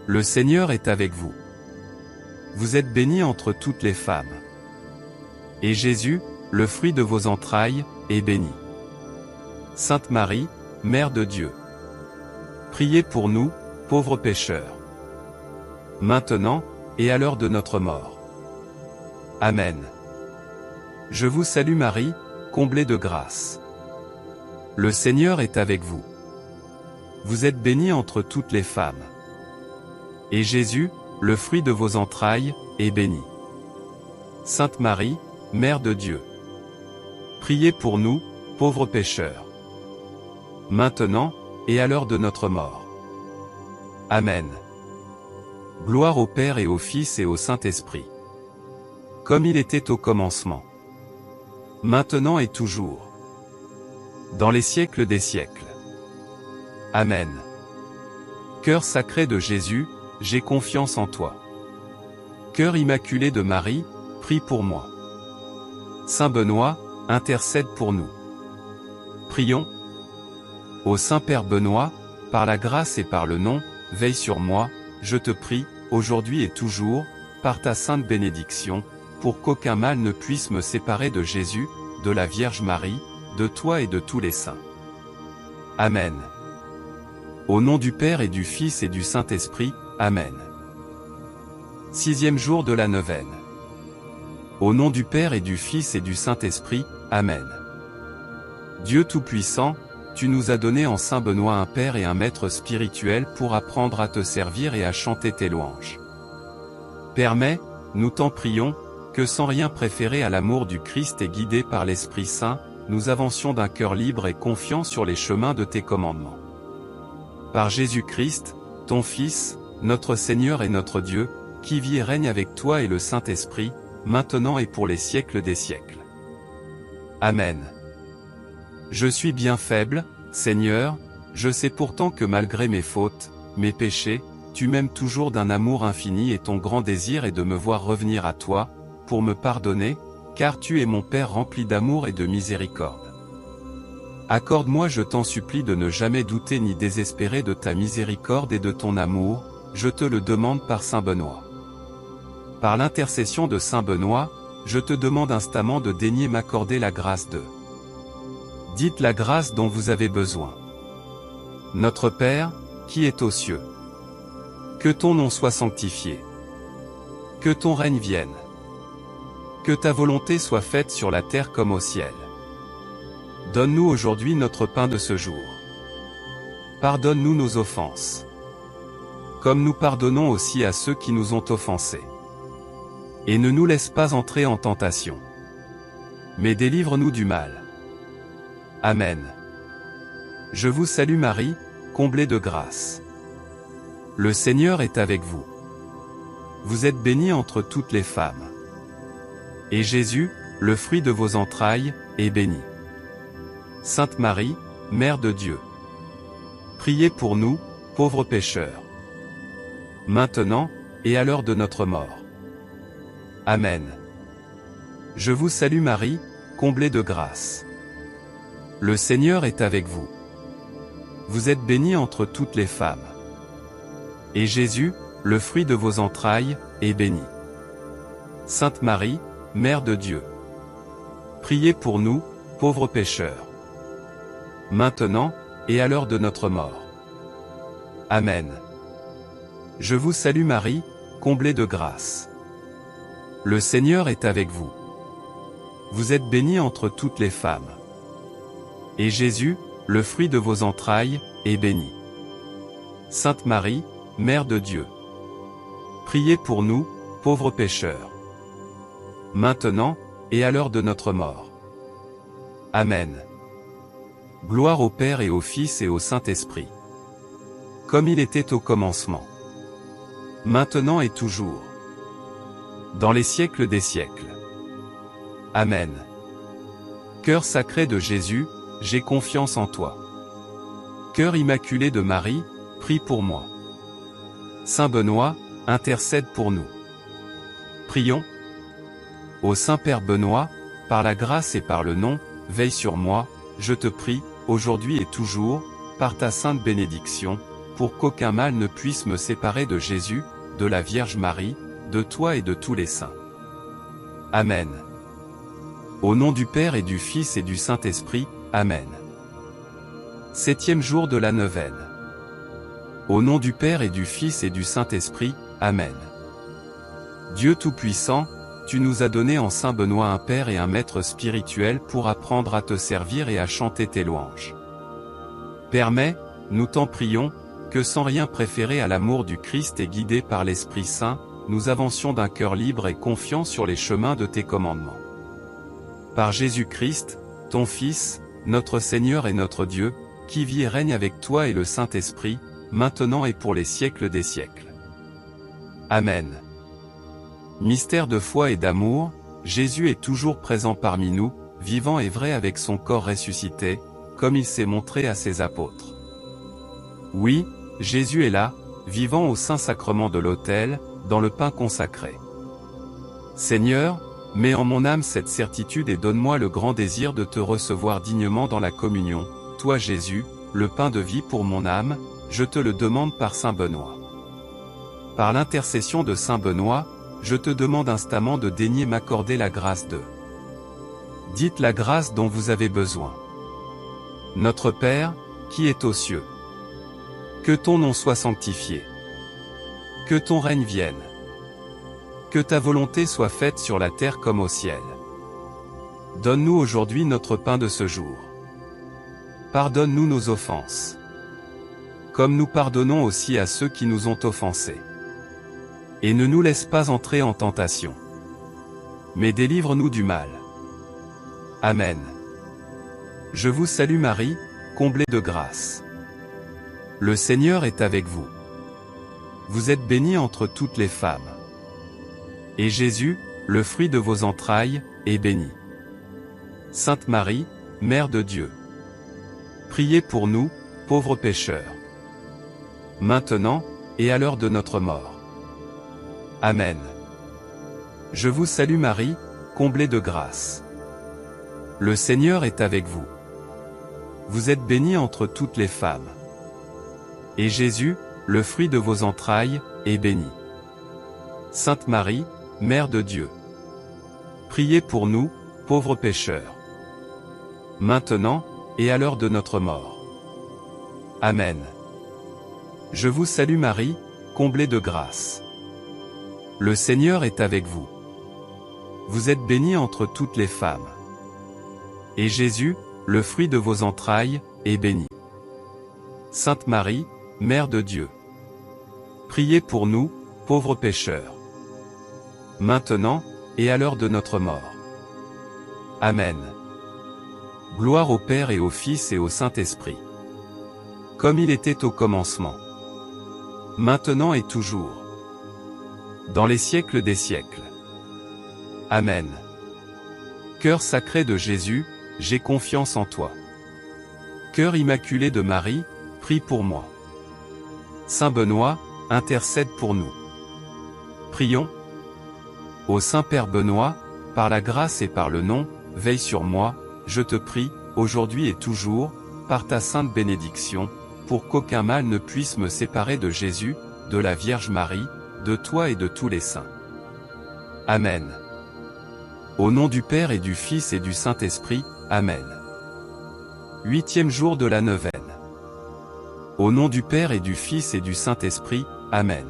Le Seigneur est avec vous. Vous êtes bénie entre toutes les femmes. Et Jésus, le fruit de vos entrailles, est béni. Sainte Marie, Mère de Dieu. Priez pour nous, pauvres pécheurs. Maintenant, et à l'heure de notre mort. Amen. Je vous salue Marie, comblée de grâce. Le Seigneur est avec vous. Vous êtes bénie entre toutes les femmes. Et Jésus, le fruit de vos entrailles, est béni. Sainte Marie, Mère de Dieu. Priez pour nous, pauvres pécheurs. Maintenant, et à l'heure de notre mort. Amen. Gloire au Père et au Fils et au Saint-Esprit. Comme il était au commencement. Maintenant et toujours. Dans les siècles des siècles. Amen. Cœur sacré de Jésus, j'ai confiance en toi. Cœur immaculé de Marie, prie pour moi. Saint Benoît, intercède pour nous. Prions. Ô Saint-Père Benoît, par la grâce et par le nom, veille sur moi, je te prie, aujourd'hui et toujours, par ta sainte bénédiction, pour qu'aucun mal ne puisse me séparer de Jésus, de la Vierge Marie, de toi et de tous les saints. Amen. Au nom du Père et du Fils et du Saint-Esprit, Amen. 6e jour de la neuvaine. Au nom du Père et du Fils et du Saint-Esprit, Amen. Dieu Tout-Puissant, tu nous as donné en Saint Benoît un Père et un Maître spirituel pour apprendre à te servir et à chanter tes louanges. Permets, nous t'en prions, que sans rien préférer à l'amour du Christ et guidés par l'Esprit Saint, nous avancions d'un cœur libre et confiant sur les chemins de tes commandements. Par Jésus-Christ, ton Fils, notre Seigneur et notre Dieu, qui vit et règne avec toi et le Saint-Esprit, maintenant et pour les siècles des siècles. Amen. Je suis bien faible, Seigneur, je sais pourtant que malgré mes fautes, mes péchés, tu m'aimes toujours d'un amour infini et ton grand désir est de me voir revenir à toi, pour me pardonner, car tu es mon Père rempli d'amour et de miséricorde. Accorde-moi, je t'en supplie, de ne jamais douter ni désespérer de ta miséricorde et de ton amour, je te le demande par Saint Benoît. Par l'intercession de Saint Benoît, je te demande instamment de daigner m'accorder la grâce de. Dites la grâce dont vous avez besoin. Notre Père, qui est aux cieux. Que ton nom soit sanctifié. Que ton règne vienne. Que ta volonté soit faite sur la terre comme au ciel. Donne-nous aujourd'hui notre pain de ce jour. Pardonne-nous nos offenses. Comme nous pardonnons aussi à ceux qui nous ont offensés. Et ne nous laisse pas entrer en tentation. Mais délivre-nous du mal. Amen. Je vous salue Marie, comblée de grâce. Le Seigneur est avec vous. Vous êtes bénie entre toutes les femmes. Et Jésus, le fruit de vos entrailles, est béni. Sainte Marie, Mère de Dieu. Priez pour nous, pauvres pécheurs. Maintenant, et à l'heure de notre mort. Amen. Je vous salue Marie, comblée de grâce. le Seigneur est avec vous. Vous êtes bénie entre toutes les femmes. Et Jésus, le fruit de vos entrailles, est béni. Sainte Marie, Mère de Dieu, priez pour nous, pauvres pécheurs, maintenant, et à l'heure de notre mort. Amen. Je vous salue Marie, comblée de grâce. Le Seigneur est avec vous. Vous êtes bénie entre toutes les femmes. Et Jésus, le fruit de vos entrailles, est béni. Sainte Marie, Mère de Dieu, priez pour nous, pauvres pécheurs, maintenant, et à l'heure de notre mort. Amen. Gloire au Père et au Fils et au Saint-Esprit, comme il était au commencement, maintenant et toujours, dans les siècles des siècles. Amen. Cœur sacré de Jésus, j'ai confiance en toi. Cœur immaculé de Marie, prie pour moi. Saint Benoît, intercède pour nous. Prions. Ô Saint-Père Benoît, par la grâce et par le nom, veille sur moi, je te prie, aujourd'hui et toujours, par ta sainte bénédiction, pour qu'aucun mal ne puisse me séparer de Jésus, de la Vierge Marie, de toi et de tous les saints. Amen. Au nom du Père et du Fils et du Saint-Esprit, Amen. 7e jour de la neuvaine. Au nom du Père et du Fils et du Saint-Esprit, Amen. Dieu Tout-Puissant, tu nous as donné en Saint Benoît un Père et un Maître spirituel pour apprendre à te servir et à chanter tes louanges. Permets, nous t'en prions, que sans rien préférer à l'amour du Christ et guidés par l'Esprit Saint, nous avancions d'un cœur libre et confiant sur les chemins de tes commandements. Par Jésus-Christ, ton Fils, notre Seigneur et notre Dieu, qui vit et règne avec toi et le Saint-Esprit, maintenant et pour les siècles des siècles. Amen. Mystère de foi et d'amour, Jésus est toujours présent parmi nous, vivant et vrai avec son corps ressuscité, comme il s'est montré à ses apôtres. Oui, Jésus est là, vivant au Saint-Sacrement de l'autel, dans le pain consacré. Seigneur, mets en mon âme cette certitude et donne-moi le grand désir de te recevoir dignement dans la communion, toi Jésus, le pain de vie pour mon âme, je te le demande par Saint Benoît. Par l'intercession de Saint Benoît, je te demande instamment de daigner m'accorder la grâce de. Dites la grâce dont vous avez besoin. Notre Père, qui est aux cieux. Que ton nom soit sanctifié. Que ton règne vienne. Que ta volonté soit faite sur la terre comme au ciel. Donne-nous aujourd'hui notre pain de ce jour. Pardonne-nous nos offenses. Comme nous pardonnons aussi à ceux qui nous ont offensés. Et ne nous laisse pas entrer en tentation. Mais délivre-nous du mal. Amen. Je vous salue Marie, comblée de grâce. Le Seigneur est avec vous. Vous êtes bénie entre toutes les femmes. Et Jésus, le fruit de vos entrailles, est béni. Sainte Marie, Mère de Dieu, priez pour nous, pauvres pécheurs, maintenant, et à l'heure de notre mort. Amen. Je vous salue Marie, comblée de grâce. Le Seigneur est avec vous. Vous êtes bénie entre toutes les femmes. Et Jésus, le fruit de vos entrailles, est béni. Sainte Marie, Mère de Dieu, priez pour nous, pauvres pécheurs, maintenant, et à l'heure de notre mort. Amen. Je vous salue Marie, comblée de grâce. Le Seigneur est avec vous. Vous êtes bénie entre toutes les femmes. Et Jésus, le fruit de vos entrailles, est béni. Sainte Marie, Mère de Dieu, priez pour nous, pauvres pécheurs, maintenant, et à l'heure de notre mort. Amen. Gloire au Père et au Fils et au Saint-Esprit, comme il était au commencement, maintenant et toujours, dans les siècles des siècles. Amen. Cœur sacré de Jésus, j'ai confiance en toi. Cœur immaculé de Marie, prie pour moi. Saint Benoît, intercède pour nous. Prions. Ô Saint-Père Benoît, par la grâce et par le nom, veille sur moi, je te prie, aujourd'hui et toujours, par ta sainte bénédiction, pour qu'aucun mal ne puisse me séparer de Jésus, de la Vierge Marie, de toi et de tous les saints. Amen. Au nom du Père et du Fils et du Saint-Esprit, Amen. 8e jour de la neuvaine. Au nom du Père et du Fils et du Saint-Esprit, Amen.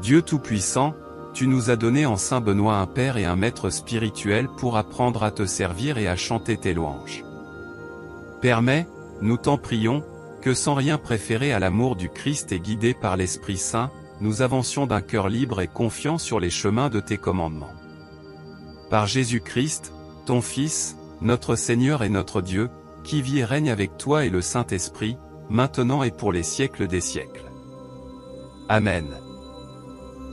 Dieu Tout-Puissant, tu nous as donné en Saint Benoît un Père et un Maître spirituel pour apprendre à te servir et à chanter tes louanges. Permets, nous t'en prions, que sans rien préférer à l'amour du Christ et guidés par l'Esprit Saint, nous avancions d'un cœur libre et confiant sur les chemins de tes commandements. Par Jésus-Christ, ton Fils, notre Seigneur et notre Dieu, qui vit et règne avec toi et le Saint-Esprit, maintenant et pour les siècles des siècles. Amen.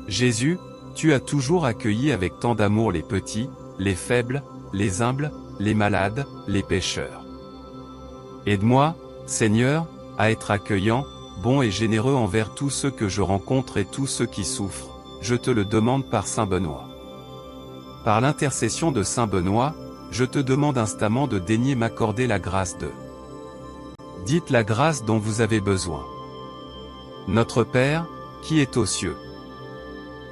Jésus, tu as toujours accueilli avec tant d'amour les petits, les faibles, les humbles, les malades, les pécheurs. Aide-moi, Seigneur, à être accueillant, bon et généreux envers tous ceux que je rencontre et tous ceux qui souffrent, je te le demande par Saint Benoît. Par l'intercession de Saint Benoît, je te demande instamment de daigner m'accorder la grâce de. Dites la grâce dont vous avez besoin. Notre Père, qui est aux cieux.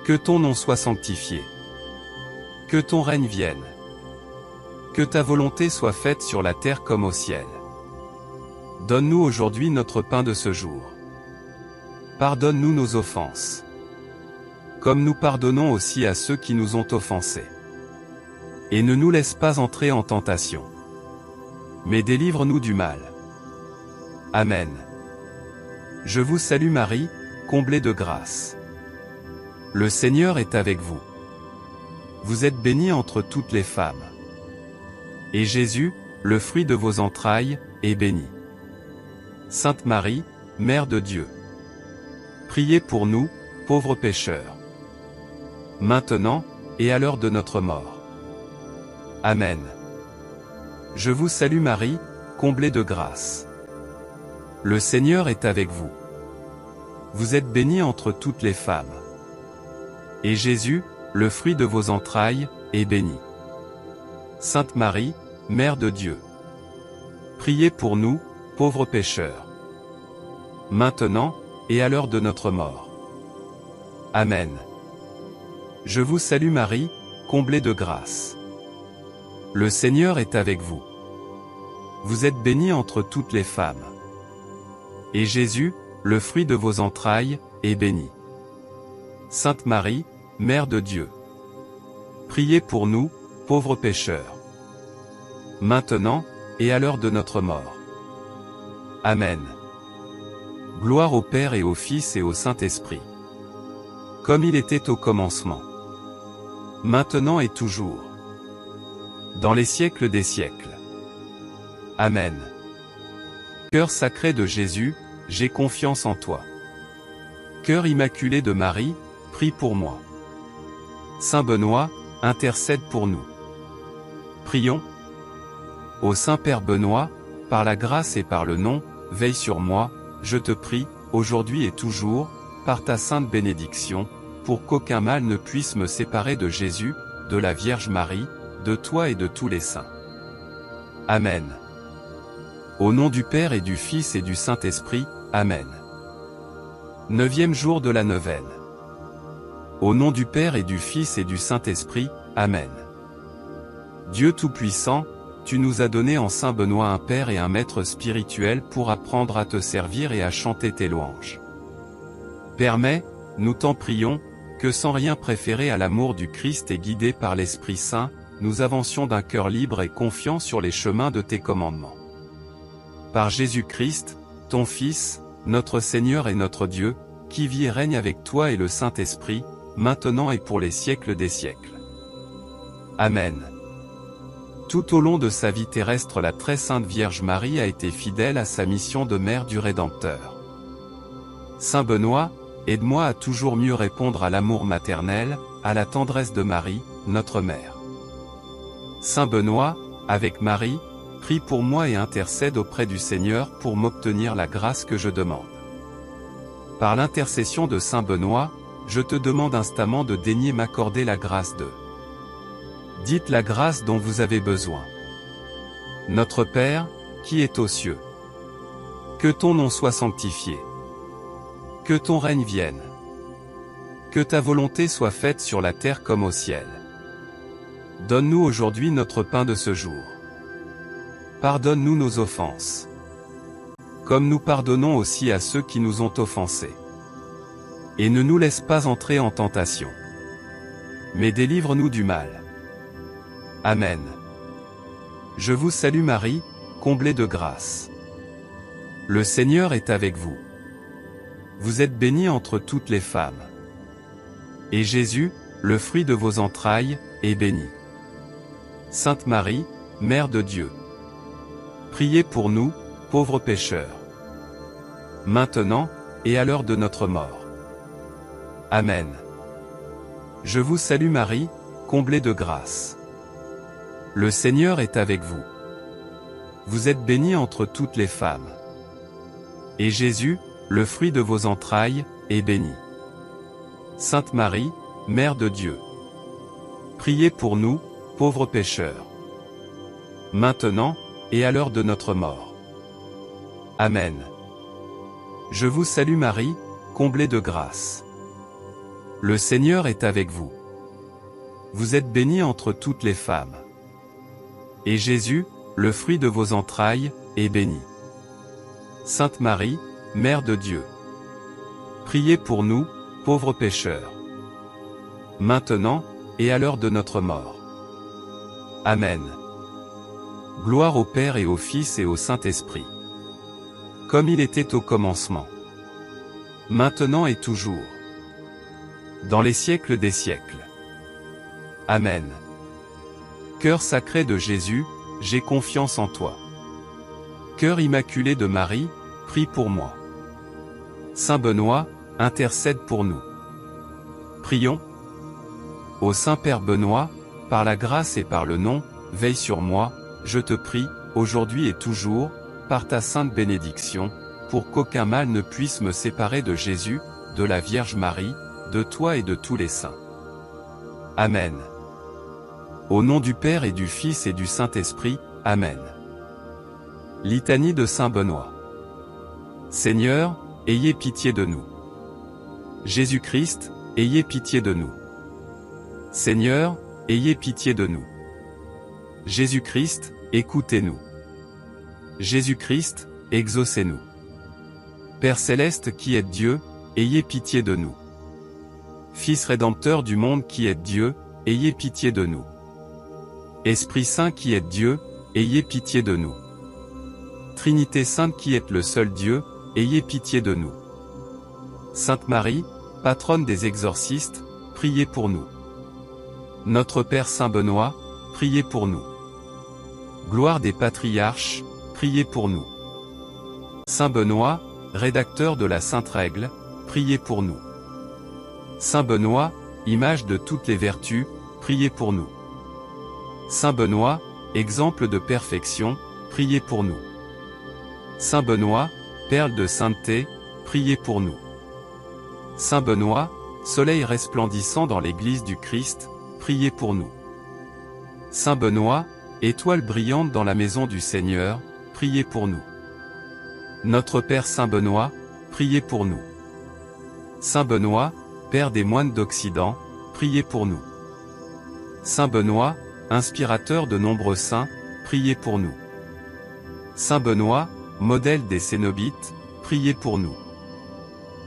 Que ton nom soit sanctifié. Que ton règne vienne. Que ta volonté soit faite sur la terre comme au ciel. Donne-nous aujourd'hui notre pain de ce jour. Pardonne-nous nos offenses. Comme nous pardonnons aussi à ceux qui nous ont offensés. Et ne nous laisse pas entrer en tentation. Mais délivre-nous du mal. Amen. Je vous salue Marie, comblée de grâce. Le Seigneur est avec vous. Vous êtes bénie entre toutes les femmes. Et Jésus, le fruit de vos entrailles, est béni. Sainte Marie, Mère de Dieu. Priez pour nous, pauvres pécheurs. Maintenant, et à l'heure de notre mort. Amen. Je vous salue Marie, comblée de grâce. Le Seigneur est avec vous. Vous êtes bénie entre toutes les femmes. Et Jésus, le fruit de vos entrailles, est béni. Sainte Marie, Mère de Dieu. Priez pour nous, pauvres pécheurs. Maintenant, et à l'heure de notre mort. Amen. Je vous salue Marie, comblée de grâce. Le Seigneur est avec vous. Vous êtes bénie entre toutes les femmes. Et Jésus, le fruit de vos entrailles, est béni. Sainte Marie, Mère de Dieu. Priez pour nous, pauvres pécheurs. Maintenant, et à l'heure de notre mort. Amen. Gloire au Père et au Fils et au Saint-Esprit. Comme il était au commencement. Maintenant et toujours. Dans les siècles des siècles. Amen. Cœur sacré de Jésus, j'ai confiance en toi. Cœur immaculé de Marie, prie pour moi. Saint Benoît, intercède pour nous. Prions. Ô Saint-Père Benoît, par la grâce et par le nom, veille sur moi, je te prie, aujourd'hui et toujours, par ta sainte bénédiction, pour qu'aucun mal ne puisse me séparer de Jésus, de la Vierge Marie, de toi et de tous les saints. Amen. Au nom du Père et du Fils et du Saint-Esprit, Amen. 9e jour de la neuvaine. Au nom du Père et du Fils et du Saint-Esprit, Amen. Dieu Tout-Puissant, tu nous as donné en Saint Benoît un Père et un Maître spirituel pour apprendre à te servir et à chanter tes louanges. Permets, nous t'en prions, que sans rien préférer à l'amour du Christ et guidés par l'Esprit Saint, nous avancions d'un cœur libre et confiant sur les chemins de tes commandements. Par Jésus-Christ, ton Fils, notre Seigneur et notre Dieu, qui vit et règne avec toi et le Saint-Esprit, maintenant et pour les siècles des siècles. Amen. Tout au long de sa vie terrestre, la très sainte Vierge Marie a été fidèle à sa mission de mère du Rédempteur. Saint Benoît, aide-moi à toujours mieux répondre à l'amour maternel, à la tendresse de Marie, notre mère. Saint Benoît, avec Marie, prie pour moi et intercède auprès du Seigneur pour m'obtenir la grâce que je demande. Par l'intercession de Saint Benoît, je te demande instamment de daigner m'accorder la grâce de. Dites la grâce dont vous avez besoin. Notre Père, qui es aux cieux. Que ton nom soit sanctifié. Que ton règne vienne. Que ta volonté soit faite sur la terre comme au ciel. Donne-nous aujourd'hui notre pain de ce jour. Pardonne-nous nos offenses. Comme nous pardonnons aussi à ceux qui nous ont offensés. Et ne nous laisse pas entrer en tentation. Mais délivre-nous du mal. Amen. Je vous salue Marie, comblée de grâce. Le Seigneur est avec vous. Vous êtes bénie entre toutes les femmes. Et Jésus, le fruit de vos entrailles, est béni. Sainte Marie, Mère de Dieu. Priez pour nous, pauvres pécheurs. Maintenant, et à l'heure de notre mort. Amen. Je vous salue Marie, comblée de grâce. Le Seigneur est avec vous. Vous êtes bénie entre toutes les femmes. Et Jésus, le fruit de vos entrailles, est béni. Sainte Marie, Mère de Dieu. Priez pour nous, pauvres pécheurs. Maintenant, et à l'heure de notre mort. Amen. Je vous salue Marie, comblée de grâce. Le Seigneur est avec vous. Vous êtes bénie entre toutes les femmes. Et Jésus, le fruit de vos entrailles, est béni. Sainte Marie, Mère de Dieu. Priez pour nous, pauvres pécheurs. Maintenant, et à l'heure de notre mort. Amen. Gloire au Père et au Fils et au Saint-Esprit. Comme il était au commencement. Maintenant et toujours. Dans les siècles des siècles. Amen. Cœur sacré de Jésus, j'ai confiance en toi. Cœur immaculé de Marie, prie pour moi. Saint Benoît, intercède pour nous. Prions. Ô Saint-Père Benoît, par la grâce et par le nom, veille sur moi, je te prie, aujourd'hui et toujours, par ta sainte bénédiction, pour qu'aucun mal ne puisse me séparer de Jésus, de la Vierge Marie, de toi et de tous les saints. Amen. Au nom du Père et du Fils et du Saint-Esprit, Amen. Litanie de Saint Benoît. Seigneur, ayez pitié de nous. Jésus-Christ, ayez pitié de nous. Seigneur, ayez pitié de nous. Jésus-Christ, écoutez-nous. Jésus-Christ, exaucez-nous. Père céleste qui êtes Dieu, ayez pitié de nous. Fils rédempteur du monde qui êtes Dieu, ayez pitié de nous. Esprit Saint qui êtes Dieu, ayez pitié de nous. Trinité Sainte qui êtes le seul Dieu, ayez pitié de nous. Sainte Marie, patronne des exorcistes, priez pour nous. Notre Père Saint Benoît, priez pour nous. Gloire des patriarches, priez pour nous. Saint Benoît, rédacteur de la Sainte Règle, priez pour nous. Saint Benoît, image de toutes les vertus, priez pour nous. Saint Benoît, exemple de perfection, priez pour nous. Saint Benoît, perle de sainteté, priez pour nous. Saint Benoît, soleil resplendissant dans l'Église du Christ, priez pour nous. Saint Benoît, étoile brillante dans la maison du Seigneur, priez pour nous. Notre Père Saint Benoît, priez pour nous. Saint Benoît, Père des moines d'Occident, priez pour nous. Saint Benoît, inspirateur de nombreux saints, priez pour nous. Saint Benoît, modèle des cénobites, priez pour nous.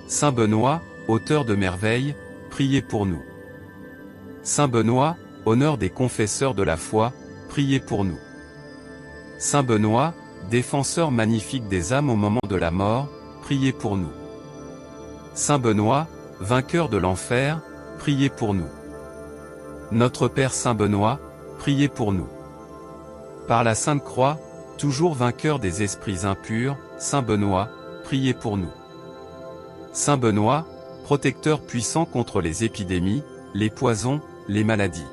Saint Benoît, auteur de merveilles, priez pour nous. Saint Benoît, honneur des confesseurs de la foi, priez pour nous. Saint Benoît, défenseur magnifique des âmes au moment de la mort, priez pour nous. Saint Benoît, vainqueur de l'enfer, priez pour nous. Notre Père Saint Benoît, priez pour nous. Par la Sainte Croix, toujours vainqueur des esprits impurs, Saint Benoît, priez pour nous. Saint Benoît, protecteur puissant contre les épidémies, les poisons, les maladies,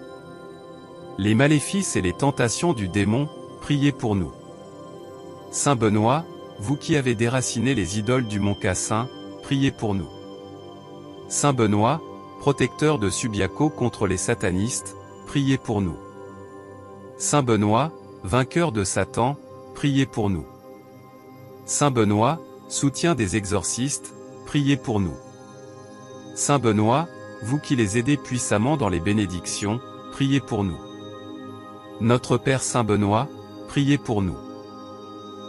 les maléfices et les tentations du démon, priez pour nous. Saint Benoît, vous qui avez déraciné les idoles du mont Cassin, priez pour nous. Saint Benoît, protecteur de Subiaco contre les satanistes, priez pour nous. Saint Benoît, vainqueur de Satan, priez pour nous. Saint Benoît, soutien des exorcistes, priez pour nous. Saint Benoît, vous qui les aidez puissamment dans les bénédictions, priez pour nous. Notre Père Saint Benoît, priez pour nous.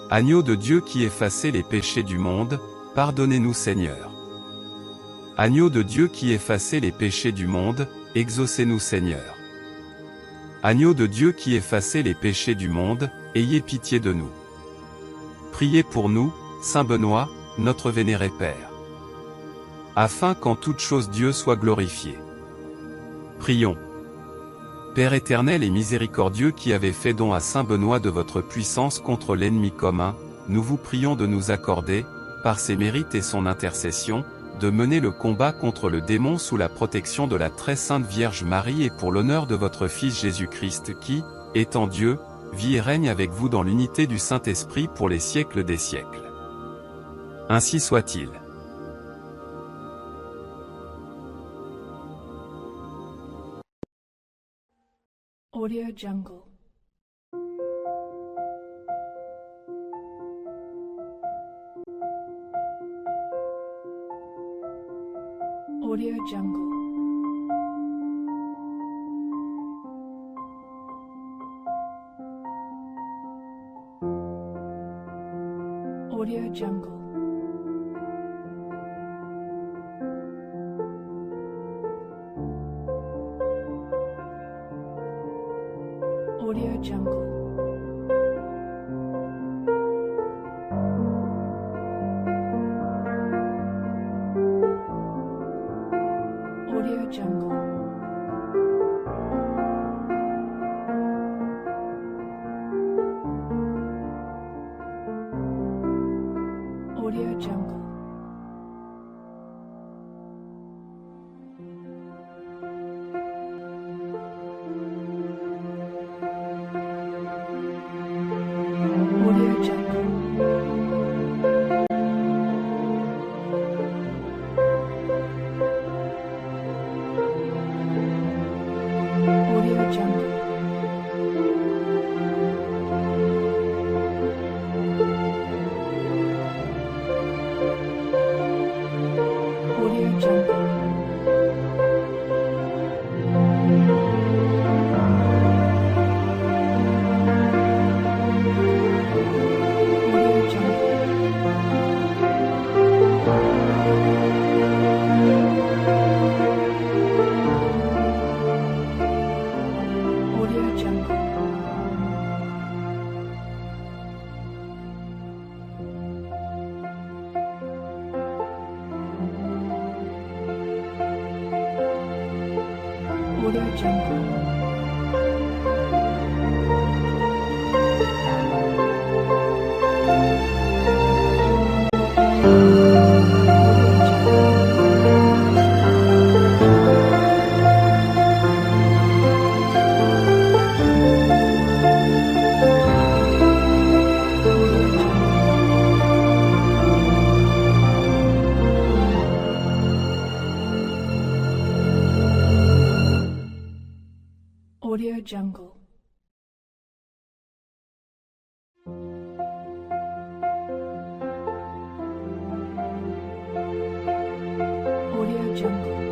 Agneau de Dieu qui effacez les péchés du monde, pardonnez-nous Seigneur. Agneau de Dieu qui effacez les péchés du monde, exaucez-nous Seigneur. Agneau de Dieu qui effacez les péchés du monde, ayez pitié de nous. Priez pour nous, Saint Benoît, notre vénéré Père. Afin qu'en toute chose Dieu soit glorifié. Prions. Père éternel et miséricordieux qui avez fait don à Saint Benoît de votre puissance contre l'ennemi commun, nous vous prions de nous accorder, par ses mérites et son intercession, de mener le combat contre le démon sous la protection de la très sainte Vierge Marie et pour l'honneur de votre Fils Jésus-Christ qui, étant Dieu, vit et règne avec vous dans l'unité du Saint-Esprit pour les siècles des siècles. Ainsi soit-il. Audio Jungle. Audio Jungle. Audio Jungle. Audio Jungle. Audio Jungle. Audio Jungle. Audio Jungle. Audio Jungle. Audio Jungle. Audio Jungle. Audio Jungle. Audio Jungle. Audio Jungle. Audio Jungle.